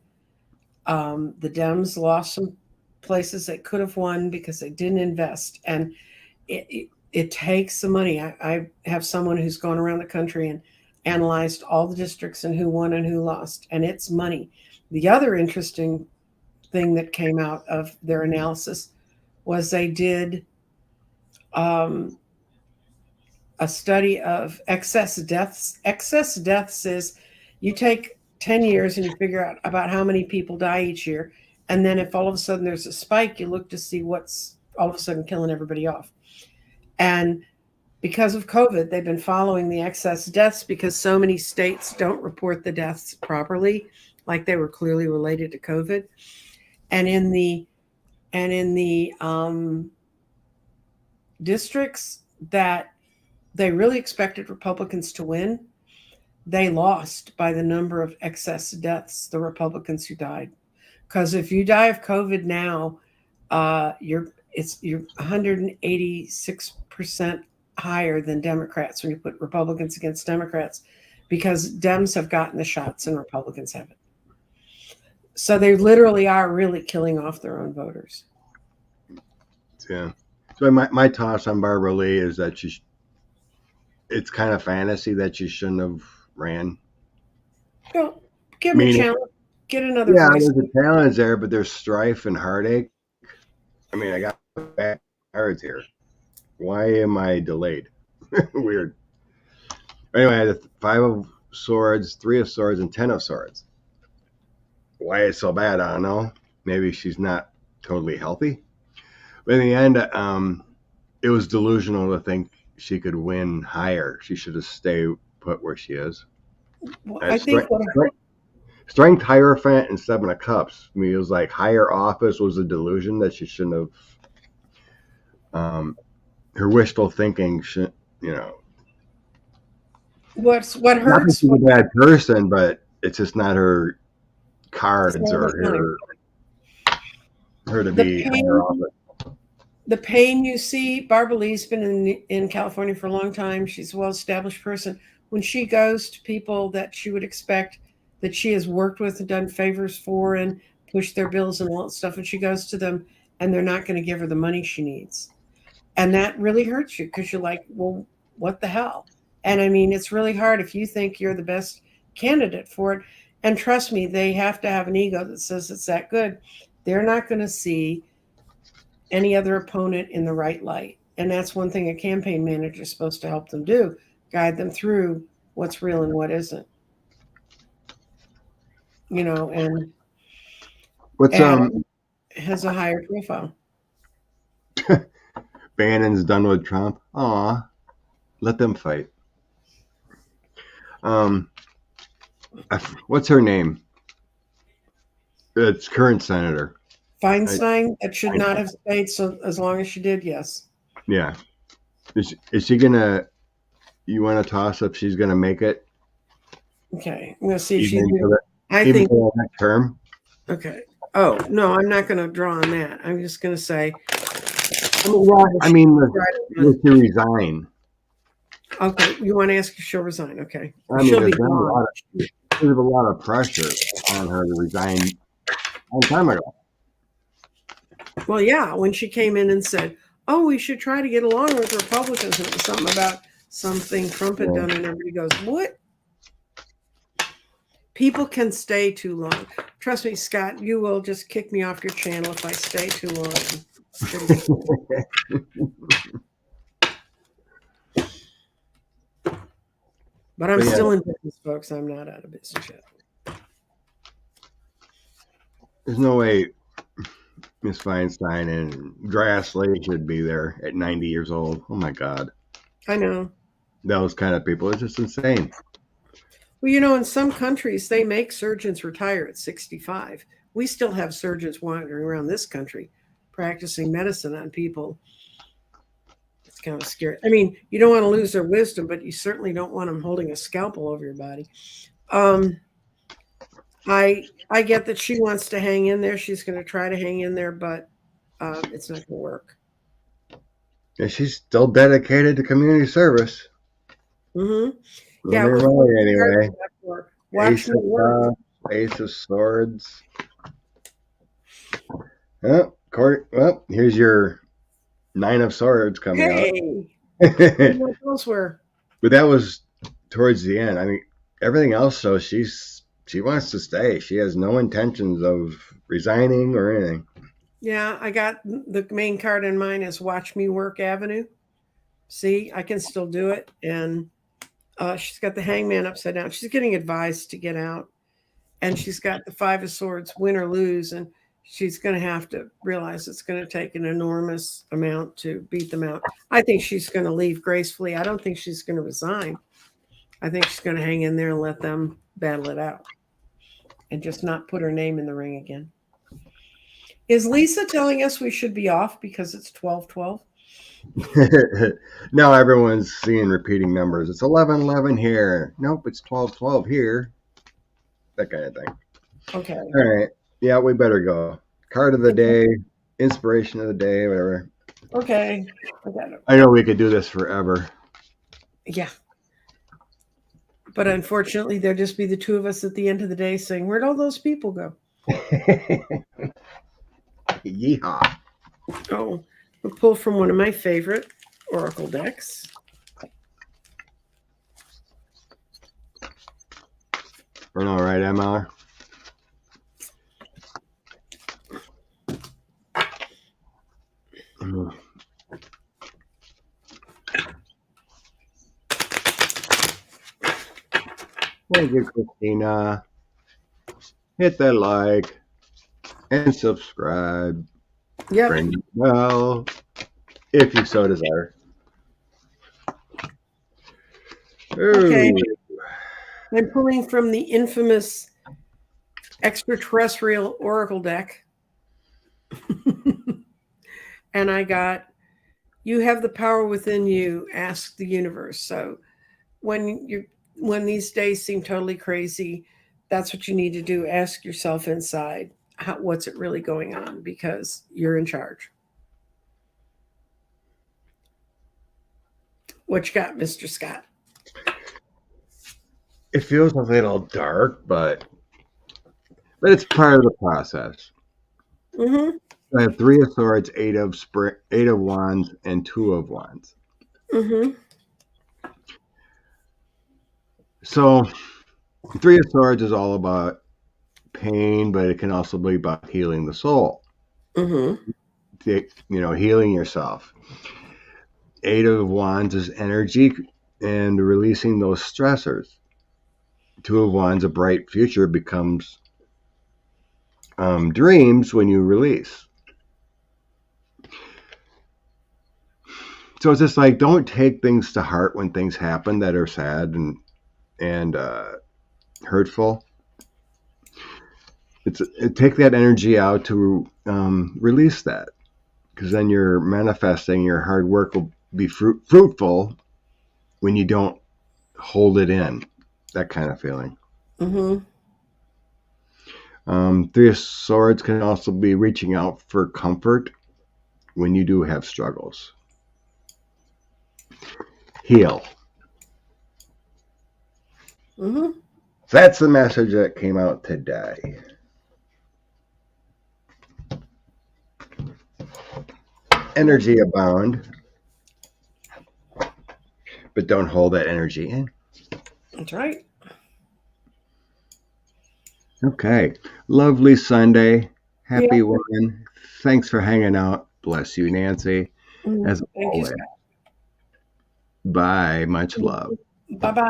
the Dems lost some places they could have won because they didn't invest. And it takes the money. I have someone who's gone around the country and analyzed all the districts and who won and who lost, and it's money. The other interesting thing that came out of their analysis was they did a study of excess deaths. Excess deaths is you take 10 years and you figure out about how many people die each year. And then if all of a sudden there's a spike, you look to see what's all of a sudden killing everybody off. And because of COVID, they've been following the excess deaths because so many states don't report the deaths properly, like they were clearly related to COVID. And in the districts that they really expected Republicans to win, they lost by the number of excess deaths, the Republicans who died. Because if you die of COVID now, you're 186% higher than Democrats when you put Republicans against Democrats, because Dems have gotten the shots and Republicans haven't. So they literally are really killing off their own voters. Yeah. So my toss on Barbara Lee is that it's kind of fantasy that she shouldn't have ran. Well, give them a challenge. Get another Yeah, voice. there's a challenge there, but there's strife and heartache. I mean, I got bad cards here. Why am I delayed? Weird. Anyway, I had the 5 of Swords, 3 of Swords, and 10 of Swords. Why it's so bad, I don't know. Maybe she's not totally healthy. But in the end, it was delusional to think she could win higher. She should have stayed put where she is. Well, I think Strength Hierophant and 7 of Cups. I mean, it was like higher office was a delusion that she shouldn't have. Her wishful thinking, what hurts. Not that she's a bad person, but it's just not her cards or her to be higher office. The pain you see, Barbara Lee's been in California for a long time. She's a well-established person. When she goes to people that she would expect that she has worked with and done favors for and pushed their bills and all that stuff, and she goes to them and they're not going to give her the money she needs. And that really hurts you because you're like, well, what the hell? And I mean, it's really hard if you think you're the best candidate for it. And trust me, they have to have an ego that says it's that good. They're not going to see any other opponent in the right light. And that's one thing a campaign manager is supposed to help them do, guide them through what's real and what isn't. And what's has a higher profile. Bannon's done with Trump. Aw, let them fight. What's her name? It's current senator. Feinstein, that should not have stayed so as long as she did, yes. Yeah. Is she gonna, you want to toss up she's gonna make it? Okay. I'm gonna see if she's even for the next term. Okay. Oh, no, I'm not gonna draw on that. I'm just gonna say I mean, to resign. Okay, you want to ask if she'll resign? Okay, I mean, there's a lot of pressure on her to resign a long time ago. Well, yeah, when she came in and said, "Oh, we should try to get along with Republicans," and it was something about something Trump had done, and everybody goes, "What?" People can stay too long. Trust me, Scott, you will just kick me off your channel if I stay too long. But I'm still in business, folks. I'm not out of business yet. There's no way Miss Feinstein and Grassley should be there at 90 years old. Oh, my God. I know. Those kind of people. It's just insane. Well, in some countries, they make surgeons retire at 65. We still have surgeons wandering around this country practicing medicine on people. It's kind of scary. I mean, you don't want to lose their wisdom, but you certainly don't want them holding a scalpel over your body. I get that she wants to hang in there. She's going to try to hang in there, but it's not going to work. And she's still dedicated to community service. Mm-hmm. In Yeah, her with way, anyway. Watch Ace me of work. Cups, Ace of Swords. Oh, well, here's your Nine of Swords coming Hey, out. I didn't know what those were. But that was towards the end. I mean, everything else, so she wants to stay. She has no intentions of resigning or anything. Yeah, I got the main card in mine is Watch Me Work Avenue. See, I can still do it. And she's got the Hangman upside down. She's getting advised to get out. And she's got the Five of Swords, win or lose. And she's going to have to realize it's going to take an enormous amount to beat them out. I think she's going to leave gracefully. I don't think she's going to resign. I think she's going to hang in there and let them battle it out and just not put her name in the ring again. Is Lisa telling us we should be off because it's 12:12? Now everyone's seeing repeating numbers. It's 11:11 here. Nope, it's 12:12 here. That kind of thing. Okay. All right. Yeah, we better go. Card of the day, inspiration of the day, whatever. Okay. I got it. I know we could do this forever. Yeah. But unfortunately, there'll just be the two of us at the end of the day saying, where'd all those people go? Yeehaw. Oh, we'll pull from one of my favorite Oracle decks. We're all right, MR. Thank you, Christina. Hit that like and subscribe. Yep. Ring the bell if you so desire. Okay. Ooh. I'm pulling from the infamous extraterrestrial Oracle deck. And I got, you have the power within you, ask the universe. So when these days seem totally crazy, that's what you need to do. Ask yourself inside, what's it really going on? Because you're in charge. What you got, Mr. Scott? It feels a little dark, but it's part of the process. Mm-hmm. I have 3 of Swords, 8 of Wands, and 2 of Wands. Mm-hmm. So 3 of Swords is all about pain, but it can also be about healing the soul. Mm-hmm. Healing yourself. 8 of Wands is energy and releasing those stressors. 2 of Wands, a bright future, becomes dreams when you release. So it's just like, don't take things to heart when things happen that are sad and hurtful. Take that energy out to release that, because then you're manifesting. Your hard work will be fruitful when you don't hold it in. That kind of feeling. Mm-hmm. 3 of Swords can also be reaching out for comfort when you do have struggles. Heal. Mm-hmm. That's the message that came out today. Energy abound, but don't hold that energy in. That's right. Okay. Lovely Sunday. Happy Yeah. woman. Thanks for hanging out. Bless you, Nancy. As Thank you, always. Scott. Bye. Much love. Bye-bye.